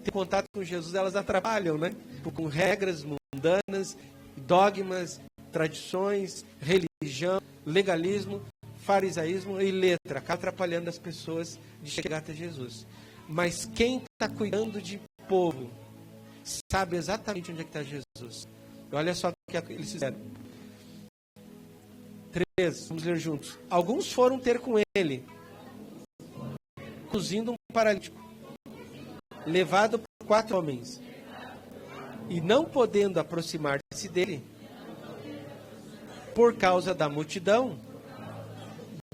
ter contato com Jesus, elas atrapalham, né? Com regras mundanas, dogmas, tradições, religião, legalismo, farisaísmo e letra, atrapalhando as pessoas de chegar até Jesus. Mas quem está cuidando de povo sabe exatamente onde é que está Jesus. Olha só o que eles fizeram. 3, vamos ler juntos. Alguns foram ter com ele, conduzindo um paralítico, levado por 4 homens, e não podendo aproximar-se dele, por causa da multidão,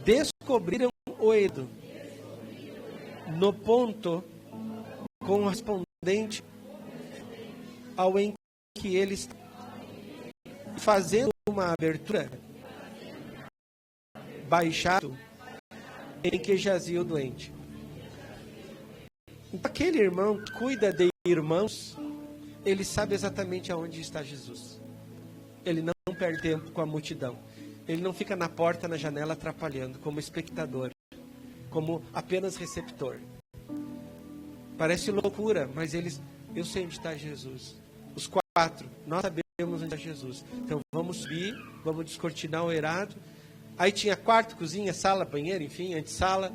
descobriram o eirado no ponto correspondente ao em que ele está, fazendo uma abertura, baixado em que jazia o doente. Então, aquele irmão que cuida de irmãos, ele sabe exatamente aonde está Jesus. Ele não perde tempo com a multidão. Ele não fica na porta, na janela, atrapalhando, como espectador, como apenas receptor. Parece loucura, mas eu sei onde está Jesus. Os 4, nós sabemos onde está Jesus. Então vamos subir, vamos descortinar o eirado. Aí tinha quarto, cozinha, sala, banheiro, enfim, antessala.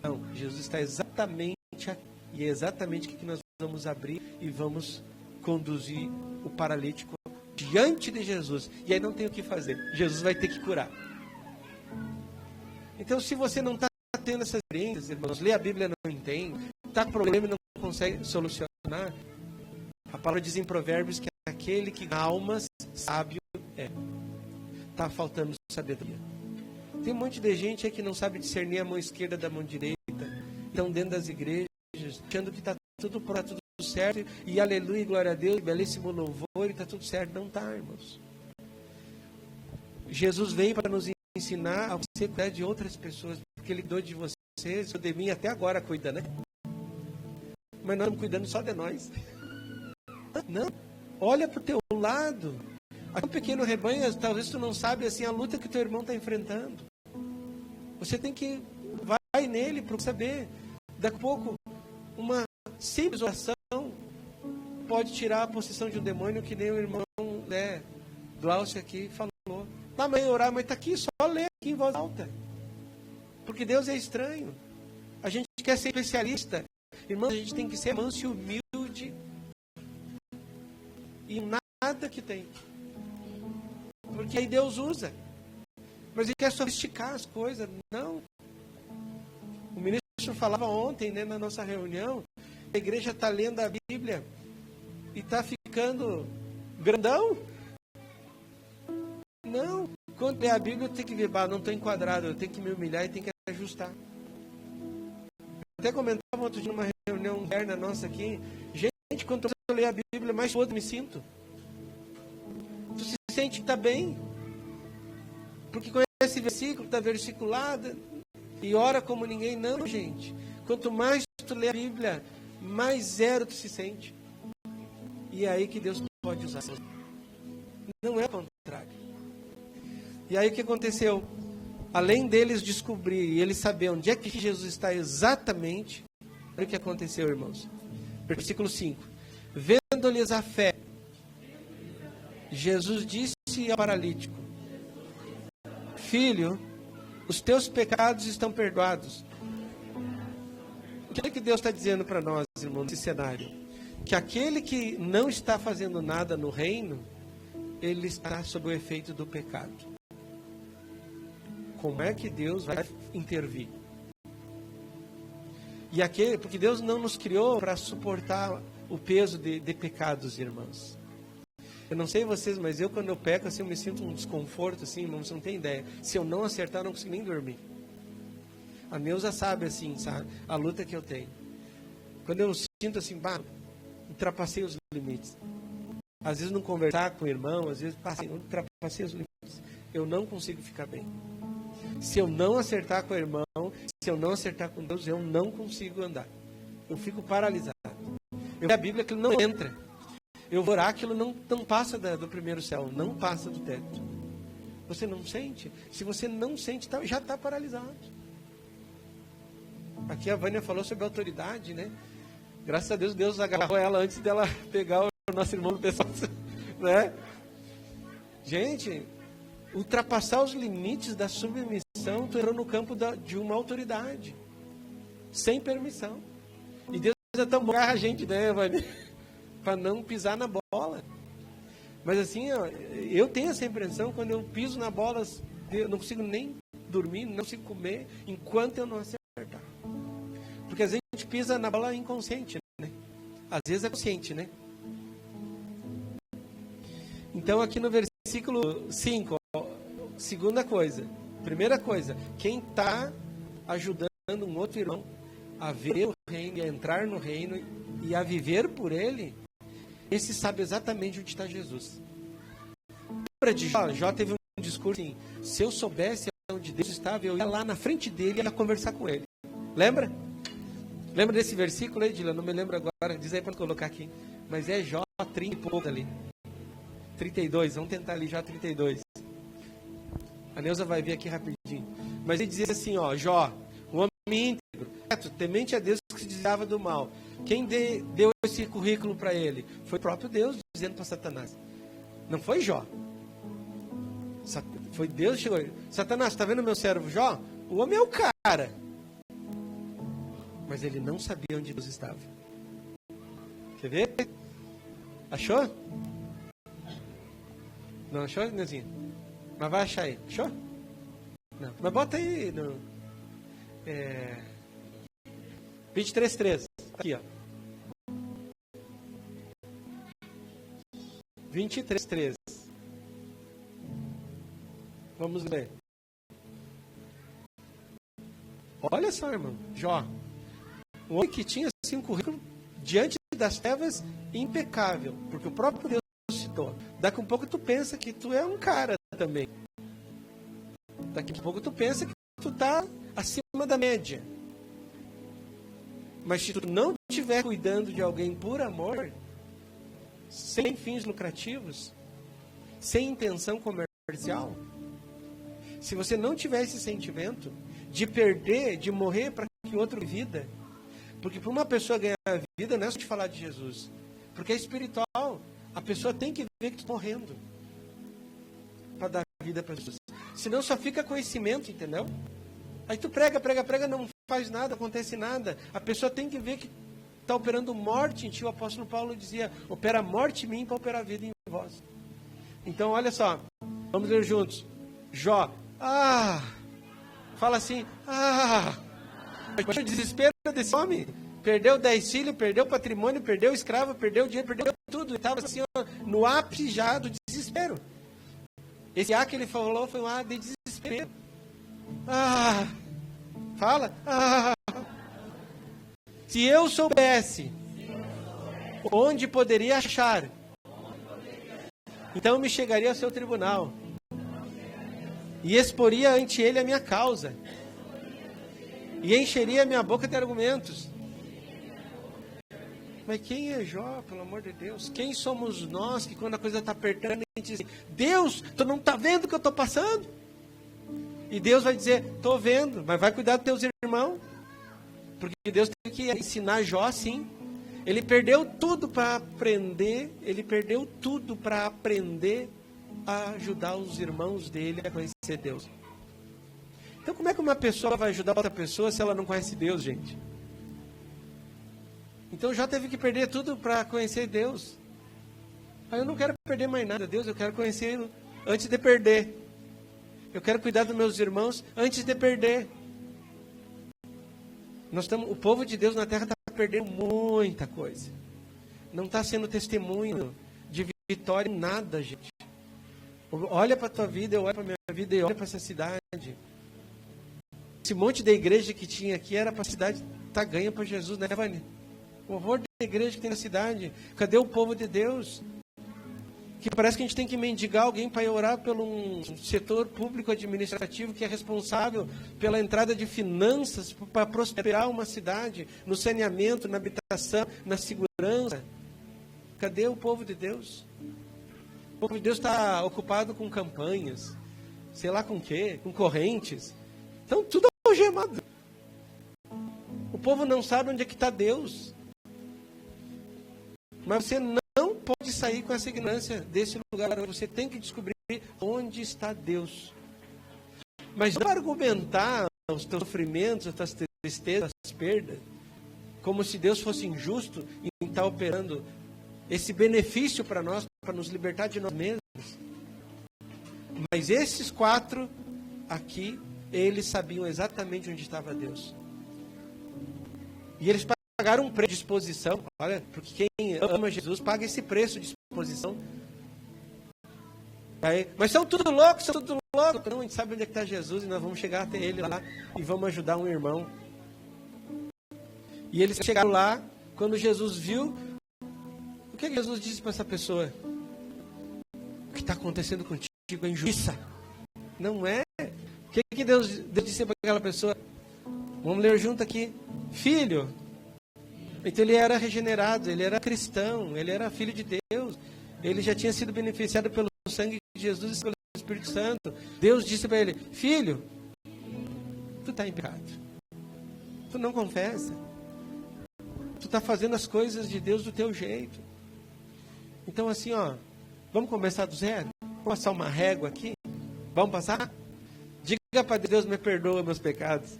Não, Jesus está exatamente aqui. E é exatamente aqui que nós vamos abrir e vamos conduzir o paralítico diante de Jesus. E aí não tem o que fazer. Jesus vai ter que curar. Então, se você não está tendo essas experiências, irmãos, lê a Bíblia não entende, está com problema e não consegue solucionar, a palavra diz em Provérbios que aquele que almas sábio é. Está faltando sabedoria. Tem um monte de gente aí que não sabe discernir a mão esquerda da mão direita. Estão dentro das igrejas, achando que está tudo pronto, tudo certo, e aleluia, glória a Deus, belíssimo louvor, e está tudo certo. Não está, irmãos. Jesus veio para nos ensinar a você cuidar de outras pessoas, porque Ele cuidou de vocês, de mim até agora cuida, né? Mas nós estamos cuidando só de nós. Não, olha para o teu lado. Aqui um pequeno rebanho, talvez tu não sabe assim, a luta que teu irmão está enfrentando. Você tem que, vai nele para saber. Daqui a pouco, uma simples oração pode tirar a possessão de um demônio, que nem o irmão Glaucio aqui falou. Tá, mãe, orar, mas está aqui, só ler aqui em voz alta. Porque Deus é estranho. A gente quer ser especialista. Irmãos, a gente tem que ser manso e humilde. E nada que tem. Porque aí Deus usa. Mas Ele quer sofisticar as coisas. Não. O ministro falava ontem, né, na nossa reunião, a igreja está lendo a Bíblia e está ficando grandão. Não. Quando lê a Bíblia, eu tenho que ver, não estou enquadrado, eu tenho que me humilhar e tenho que ajustar. Até comentava outro dia numa reunião interna nossa aqui, gente, quando eu leio a Bíblia, mais todo me sinto. Tu se sente que está bem, porque conhece versículo, está versiculado, e ora como ninguém. Não, gente. Quanto mais tu lê a Bíblia, mais zero tu se sente. E é aí que Deus pode usar. Não é o contrário. E aí o que aconteceu? Além deles descobrir e eles saber onde é que Jesus está exatamente, olha o que aconteceu, irmãos. Versículo 5. Vendo-lhes a fé, Jesus disse ao paralítico: Filho, os teus pecados estão perdoados. O que é que Deus está dizendo para nós, irmãos, nesse cenário? Que aquele que não está fazendo nada no reino, ele está sob o efeito do pecado. Como é que Deus vai intervir? E aquele, porque Deus não nos criou para suportar o peso de pecados, irmãos. Eu não sei vocês, mas eu quando eu peco, assim, eu me sinto um desconforto, assim, irmãos, você não tem ideia. Se eu não acertar, eu não consigo nem dormir. A Neuza sabe, assim, sabe, a luta que eu tenho. Quando eu sinto assim, ultrapassei os limites. Às vezes não conversar com o irmão, às vezes ultrapassei os limites. Eu não consigo ficar bem. Se eu não acertar com o irmão, se eu não acertar com Deus, eu não consigo andar. Eu fico paralisado. Eu leio a Bíblia, aquilo não entra. Eu vou orar, aquilo não passa do primeiro céu, não passa do teto. Você não sente? Se você não sente, já está paralisado. Aqui a Vânia falou sobre autoridade, né? Graças a Deus, Deus agarrou ela antes dela pegar o nosso irmão do pessoal, né? Gente, ultrapassar os limites da submissão, tu entrou no campo de uma autoridade, sem permissão. E Deus é tão bom a gente, né, Vânia? Para não pisar na bola. Mas assim, ó, eu tenho essa impressão, quando eu piso na bola, eu não consigo nem dormir, não consigo comer, enquanto eu não acertar. Porque às vezes a gente pisa na bola inconsciente, né? Às vezes é consciente, né? Então aqui no versículo 5, ó, segunda coisa, primeira coisa, quem está ajudando um outro irmão a ver o reino, a entrar no reino e a viver por ele, esse sabe exatamente onde está Jesus. Lembra de Jó? Jó teve um discurso assim: se eu soubesse onde Deus estava, eu ia lá na frente dele e ia conversar com ele. Lembra? Lembra desse versículo aí, Dila? Não me lembro agora, diz aí para colocar aqui. Mas é Jó 30 e pouco ali. 32, vamos tentar ali Jó 32. A Neuza vai ver aqui rapidinho. Mas ele dizia assim, ó, Jó, um homem íntegro, temente a Deus, que se desviava do mal. Quem deu esse currículo para ele? Foi o próprio Deus dizendo para Satanás. Não foi Jó. Foi Deus que chegou. Satanás, está vendo meu servo Jó? O homem é o cara. Mas ele não sabia onde Deus estava. Quer ver? Achou? Não achou, Neuzinha? Mas vai achar aí. Achou? Não. Mas bota aí no 23:13. Aqui, ó. 23:13. Vamos ler. Olha só, irmão. Jó. Um homem que tinha assim um currículo diante das trevas impecável. Porque o próprio Deus citou. Daqui a um pouco tu pensa que tu é um cara também. Daqui a pouco tu pensa que tu tá acima da média. Mas se tu não estiver cuidando de alguém por amor, sem fins lucrativos, sem intenção comercial, se você não tiver esse sentimento de perder, de morrer para que o outro tenha vida, porque para uma pessoa ganhar a vida não é só de falar de Jesus, porque é espiritual, a pessoa tem que ver que está morrendo para dar vida para Jesus. Senão só fica conhecimento, entendeu? Aí tu prega, não faz nada, acontece nada. A pessoa tem que ver que está operando morte em ti. O apóstolo Paulo dizia, opera morte em mim para operar vida em vós. Então, olha só, vamos ler juntos. Jó, fala assim, o desespero desse homem. Perdeu 10 filhos, perdeu o patrimônio, perdeu o escravo, perdeu o dinheiro, perdeu tudo. Ele estava assim, ó, no ápice já do desespero. Esse que ele falou foi um de desespero. Fala. Se eu soubesse onde poderia achar, então me chegaria ao seu tribunal e exporia ante ele a minha causa e encheria a minha boca de argumentos. Mas quem é Jó, pelo amor de Deus? Quem somos nós que quando a coisa está apertando, a gente diz, Deus, tu não está vendo o que eu estou passando? E Deus vai dizer, estou vendo, mas vai cuidar dos teus irmãos. Porque Deus tem que ensinar Jó, sim. Ele perdeu tudo para aprender, a ajudar os irmãos dele a conhecer Deus. Então como é que uma pessoa vai ajudar outra pessoa se ela não conhece Deus, gente? Então Jó teve que perder tudo para conhecer Deus. Aí eu não quero perder mais nada, Deus, eu quero conhecê-lo antes de perder. Eu quero cuidar dos meus irmãos antes de perder. O povo de Deus na terra está perdendo muita coisa. Não está sendo testemunho de vitória em nada, gente. Olha para a tua vida, eu olho para a minha vida e olha para essa cidade. Esse monte de igreja que tinha aqui era para a cidade estar ganha para Jesus, né, Vânia? O horror da igreja que tem na cidade. Cadê o povo de Deus? Que parece que a gente tem que mendigar alguém para ir orar pelo um setor público administrativo que é responsável pela entrada de finanças para prosperar uma cidade, no saneamento, na habitação, na segurança. Cadê o povo de Deus? O povo de Deus está ocupado com campanhas, sei lá com quê, com correntes. Então tudo é algemado. O povo não sabe onde é que está Deus. Mas você não pode sair com essa ignorância desse lugar. Você tem que descobrir onde está Deus. Mas não argumentar os teus sofrimentos, as tuas tristezas, as perdas, como se Deus fosse injusto em estar operando esse benefício para nós, para nos libertar de nós mesmos. Mas esses 4 aqui, eles sabiam exatamente onde estava Deus. E eles pagaram um preço de exposição. Olha, porque quem ama Jesus paga esse preço de exposição. Aí, mas são tudo loucos. Não, a gente sabe onde é que está Jesus e nós vamos chegar até ele lá e vamos ajudar um irmão. E eles chegaram lá, quando Jesus viu, o que Jesus disse para essa pessoa? O que está acontecendo contigo é injustiça. Não é? O que Deus disse para aquela pessoa? Vamos ler junto aqui. Filho. Então ele era regenerado, ele era cristão, ele era filho de Deus. Ele já tinha sido beneficiado pelo sangue de Jesus e pelo Espírito Santo. Deus disse para ele: filho, tu está em pecado. Tu não confessa. Tu está fazendo as coisas de Deus do teu jeito. Então assim, vamos começar do zero? Vamos passar uma régua aqui? Vamos passar? Diga para Deus: me perdoa meus pecados.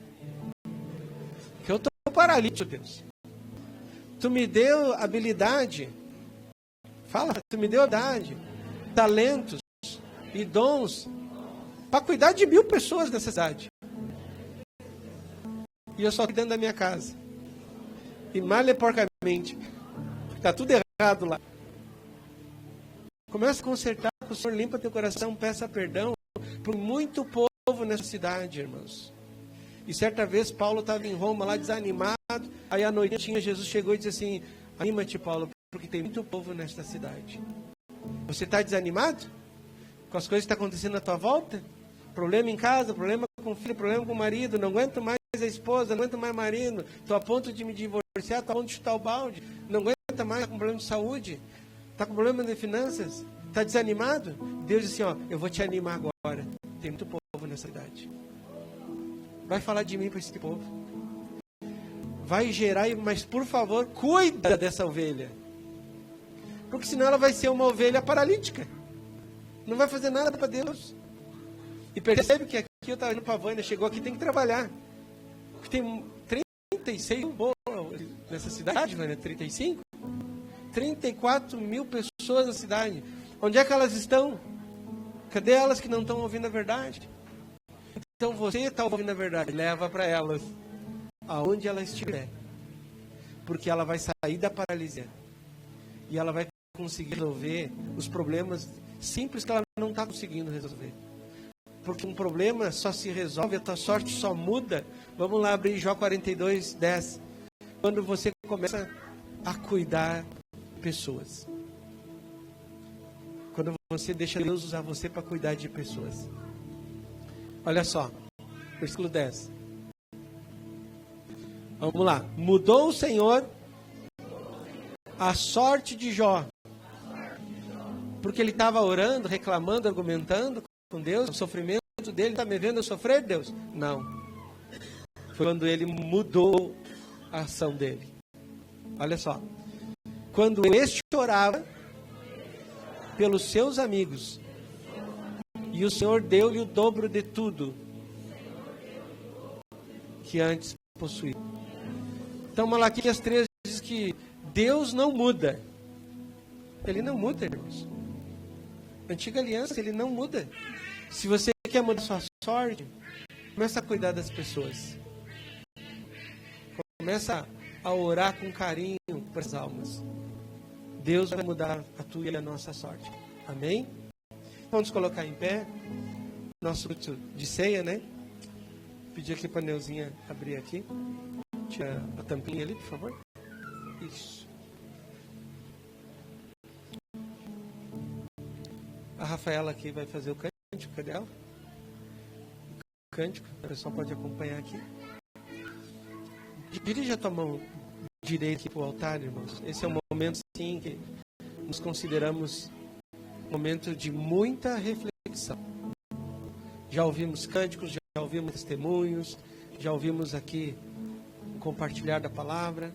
Que eu estou paralítico, Deus. Tu me deu habilidade. Fala, tu me deu habilidade, talentos e dons para cuidar de 1000 pessoas nessa cidade. E eu só cuidando da minha casa. E mal e porcamente. Está tudo errado lá. Começa a consertar, que o Senhor limpa teu coração, peça perdão por muito povo nessa cidade, irmãos. E certa vez Paulo estava em Roma lá desanimado. Aí à noitinha Jesus chegou e disse assim: anima-te, Paulo, porque tem muito povo nesta cidade. Você está desanimado com as coisas que estão acontecendo à tua volta? Problema em casa, problema com o filho, problema com o marido, não aguento mais a esposa, não aguento mais o marido, estou a ponto de me divorciar, estou a ponto de chutar o balde, não aguenta mais, com problema de saúde, está com problema de finanças, está desanimado? Deus disse assim: eu vou te animar agora, tem muito povo nessa cidade. Vai falar de mim para esse povo. Vai gerar, mas por favor, cuida dessa ovelha. Porque senão ela vai ser uma ovelha paralítica. Não vai fazer nada para Deus. E percebe que aqui eu estava indo para a Vânia, chegou aqui, tem que trabalhar. Tem 36 nessa cidade, Vânia, 35? 34 mil pessoas na cidade. Onde é que elas estão? Cadê elas que não estão ouvindo a verdade? Então você está ouvindo a verdade, leva para elas, aonde ela estiver. Porque ela vai sair da paralisia. E ela vai conseguir resolver os problemas simples que ela não está conseguindo resolver. Porque um problema só se resolve, a tua sorte só muda. Vamos lá abrir Jó 42, 10. Quando você começa a cuidar de pessoas. Quando você deixa Deus usar você para cuidar de pessoas. Olha só, versículo 10. Vamos lá. Mudou o Senhor a sorte de Jó. Porque ele estava orando, reclamando, argumentando com Deus. O sofrimento dele, está me vendo eu sofrer, Deus? Não. Foi quando ele mudou a ação dele. Olha só. Quando este orava pelos seus amigos, e o Senhor deu-lhe o dobro de tudo que antes possuía. Então Malaquias 3 diz que Deus não muda. Ele não muda, irmãos. Antiga aliança, ele não muda. Se você quer mudar sua sorte, começa a cuidar das pessoas. Começa a orar com carinho para as almas. Deus vai mudar a tua e a nossa sorte. Amém? Vamos colocar em pé. Nosso culto de ceia, né? Pedir aqui para a Neuzinha abrir aqui. Tira a tampinha ali, por favor. Isso. A Rafaela aqui vai fazer o cântico. Cadê ela? O cântico. O pessoal pode acompanhar aqui. Dirija a tua mão direita aqui para o altar, irmãos. Esse é um momento, sim, que nos consideramos um momento de muita reflexão. Já ouvimos cânticos, já ouvimos testemunhos, já ouvimos aqui compartilhar da palavra.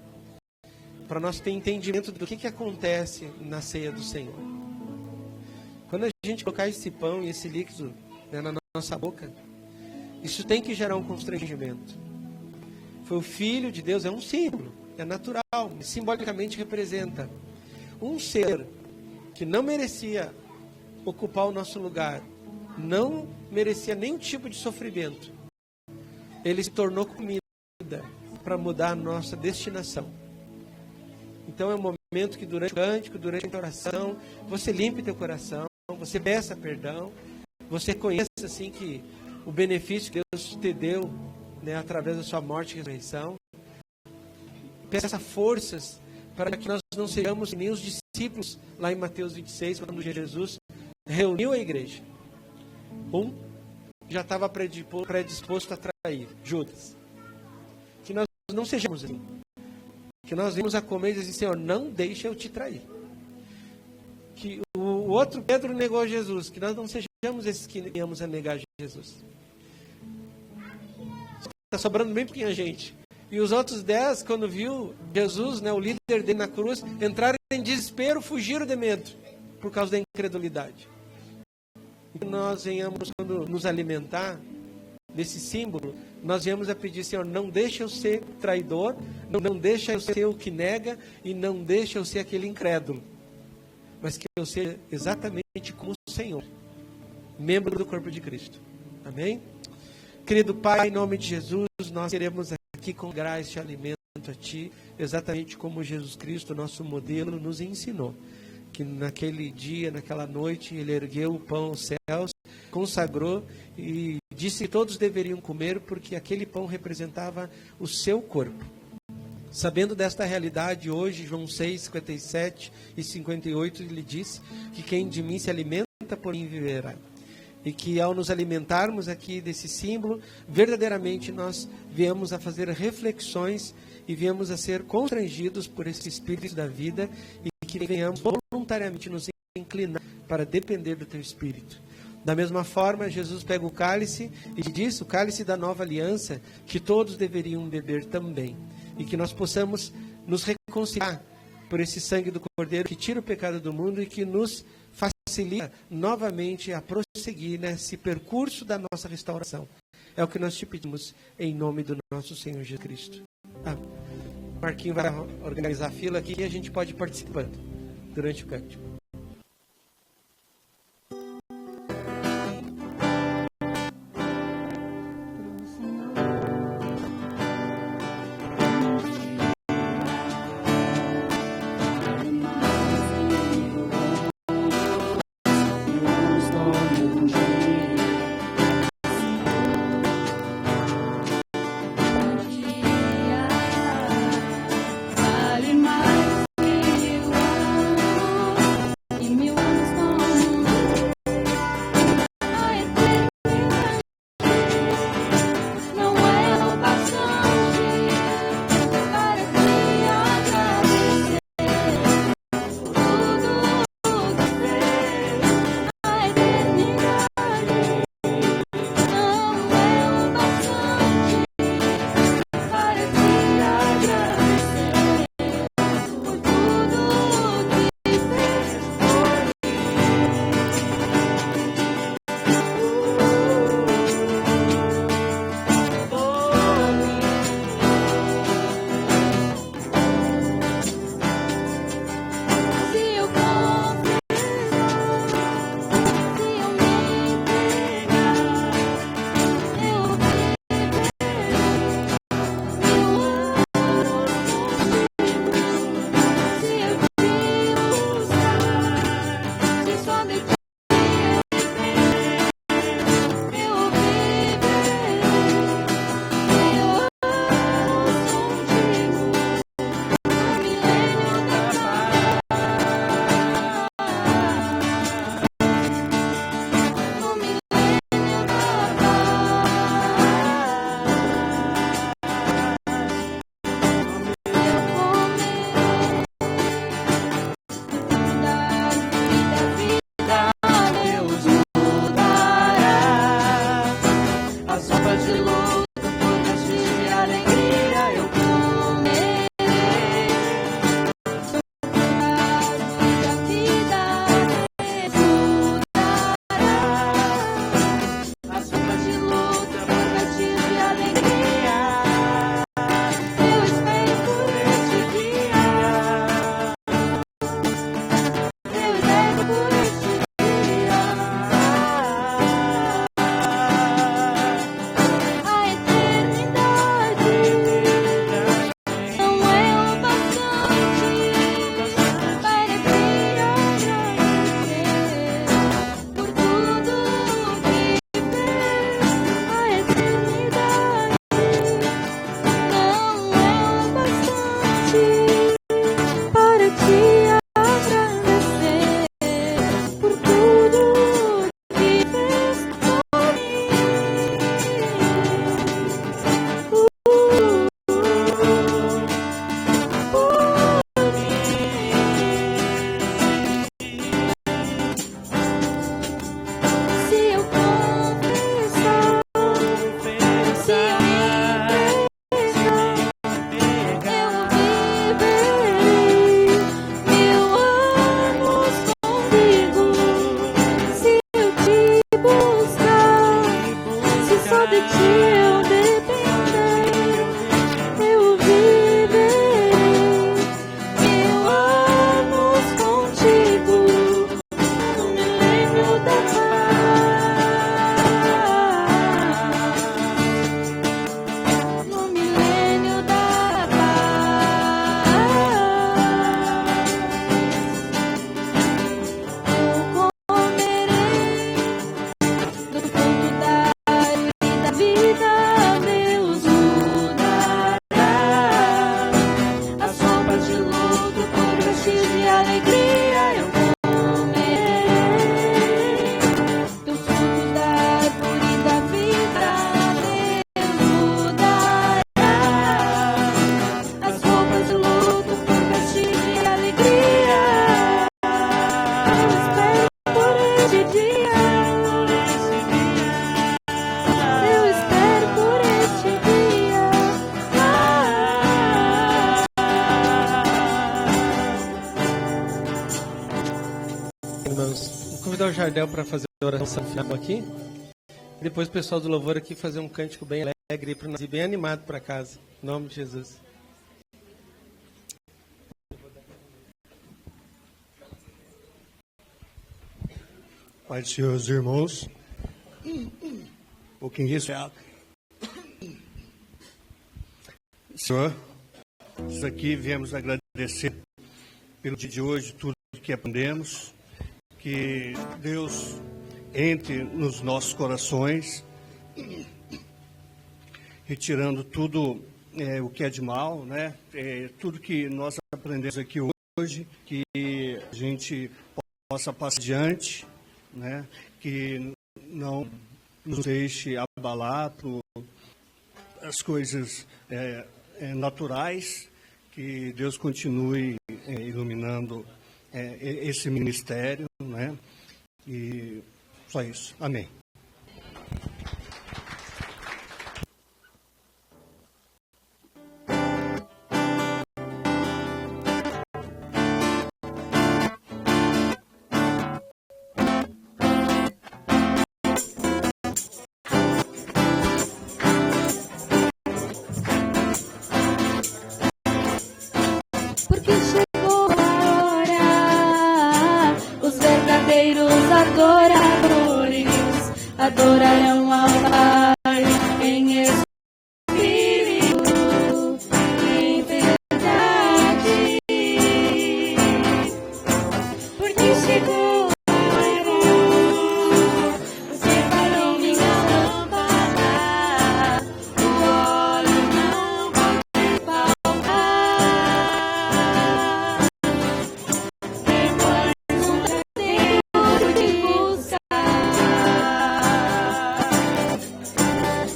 Para nós ter entendimento do que acontece na ceia do Senhor. Quando a gente colocar esse pão e esse líquido, né, na nossa boca, isso tem que gerar um constrangimento. Foi o Filho de Deus, é um símbolo, é natural, simbolicamente representa um ser que não merecia ocupar o nosso lugar, não merecia nenhum tipo de sofrimento. Ele se tornou comida para mudar a nossa destinação. Então é um momento que durante o cântico, durante a oração, você limpe teu coração, você peça perdão, você conheça assim que o benefício que Deus te deu, né, através da sua morte e ressurreição. Peça forças para que nós não sejamos nem os discípulos lá em Mateus 26, quando Jesus reuniu a igreja. Um já estava predisposto a trair, Judas. Que nós não sejamos assim. Que nós vimos a comer e dizer, Senhor, não deixe eu te trair. Que o outro Pedro negou Jesus. Que nós não sejamos sejamos esses que venhamos a negar Jesus. Está sobrando bem pouquinho a gente. E os outros 10, quando viu Jesus, né, o líder dele na cruz, entraram em desespero, fugiram de medo, por causa da incredulidade. E nós venhamos, quando nos alimentar desse símbolo, nós viemos a pedir, Senhor, não deixa eu ser traidor, não deixa eu ser o que nega, e não deixa eu ser aquele incrédulo, mas que eu seja exatamente como o Senhor, membro do corpo de Cristo. Amém? Querido Pai, em nome de Jesus, nós queremos aqui congregar este alimento a Ti, exatamente como Jesus Cristo, nosso modelo, nos ensinou. Que naquele dia, naquela noite, Ele ergueu o pão aos céus, consagrou e disse que todos deveriam comer, porque aquele pão representava o seu corpo. Sabendo desta realidade, hoje, João 6, 57 e 58, Ele diz que quem de mim se alimenta, por mim viverá. E que ao nos alimentarmos aqui desse símbolo, verdadeiramente nós viemos a fazer reflexões e viemos a ser constrangidos por esse Espírito da vida, e que venhamos voluntariamente nos inclinar para depender do Teu Espírito. Da mesma forma, Jesus pega o cálice e diz, o cálice da nova aliança, que todos deveriam beber também. E que nós possamos nos reconciliar por esse sangue do Cordeiro que tira o pecado do mundo e que nos facilita novamente a prosseguir nesse percurso da nossa restauração. É o que nós te pedimos em nome do nosso Senhor Jesus Cristo. Marquinho vai organizar a fila aqui e a gente pode ir participando durante o cântico. Vale mais que o ti eu dependerei, eu viverei 1000 anos contigo no milênio da paz, no milênio da paz. Eu comerei do fruto da árvore da vida, Deus mudará as roupas de luto por vestir de alegria. Eu comerei dos frutos da árvore da vida, Deus mudará as roupas de luto por vestir de alegria. Eu espero por este dia. Eu espero por este dia. Irmãos, vou convidar o Jardel para fazer a oração final aqui. E depois o pessoal do louvor aqui fazer um cântico bem alegre para nós ir bem animado para casa. Em nome de Jesus. Pai do Senhor, os irmãos, um pouquinho de água. Senhor, isso aqui viemos agradecer pelo dia de hoje, tudo que aprendemos, que Deus entre nos nossos corações, retirando tudo o que é de mal, né? Tudo que nós aprendemos aqui hoje, que a gente possa passar adiante, né? Que não nos deixe abalar por as coisas naturais, que Deus continue iluminando esse ministério, né? E só isso. Amém. Porque chegou a hora, os verdadeiros adoradores adorarão ao Pai em espírito, em verdade. Porque chegou a hora, você parou minha lâmpada, o óleo não pode faltar. Depois um tradeiro de buscar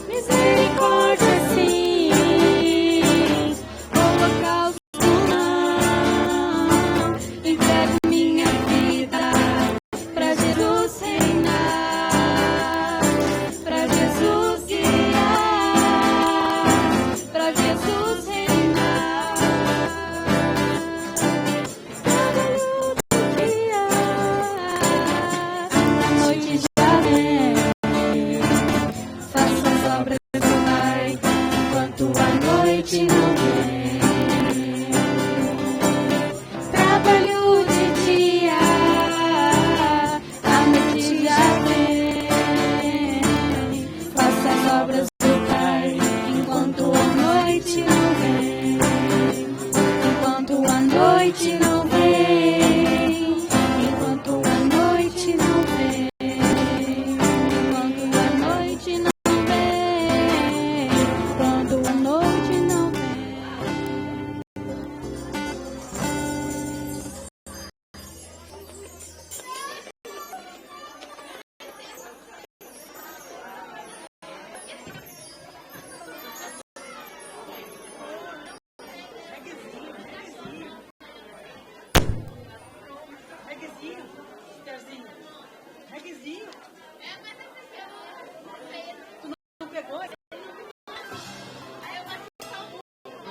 misericórdia, sim, holocausto não. Entrego minha vida pra Jesus reinar, pra Jesus guiar, pra Jesus reinar. Trabalho do dia, a noite já vem. Faça as obras do Pai enquanto a noite não vem. Trabalho de dia, a noite já vem. Faça as obras do Pai enquanto a noite não vem. Enquanto a noite não vem. Enquanto a noite não vem. Enquanto a noite não vem. Quando a noite não vem.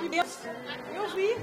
Deus, eu vi.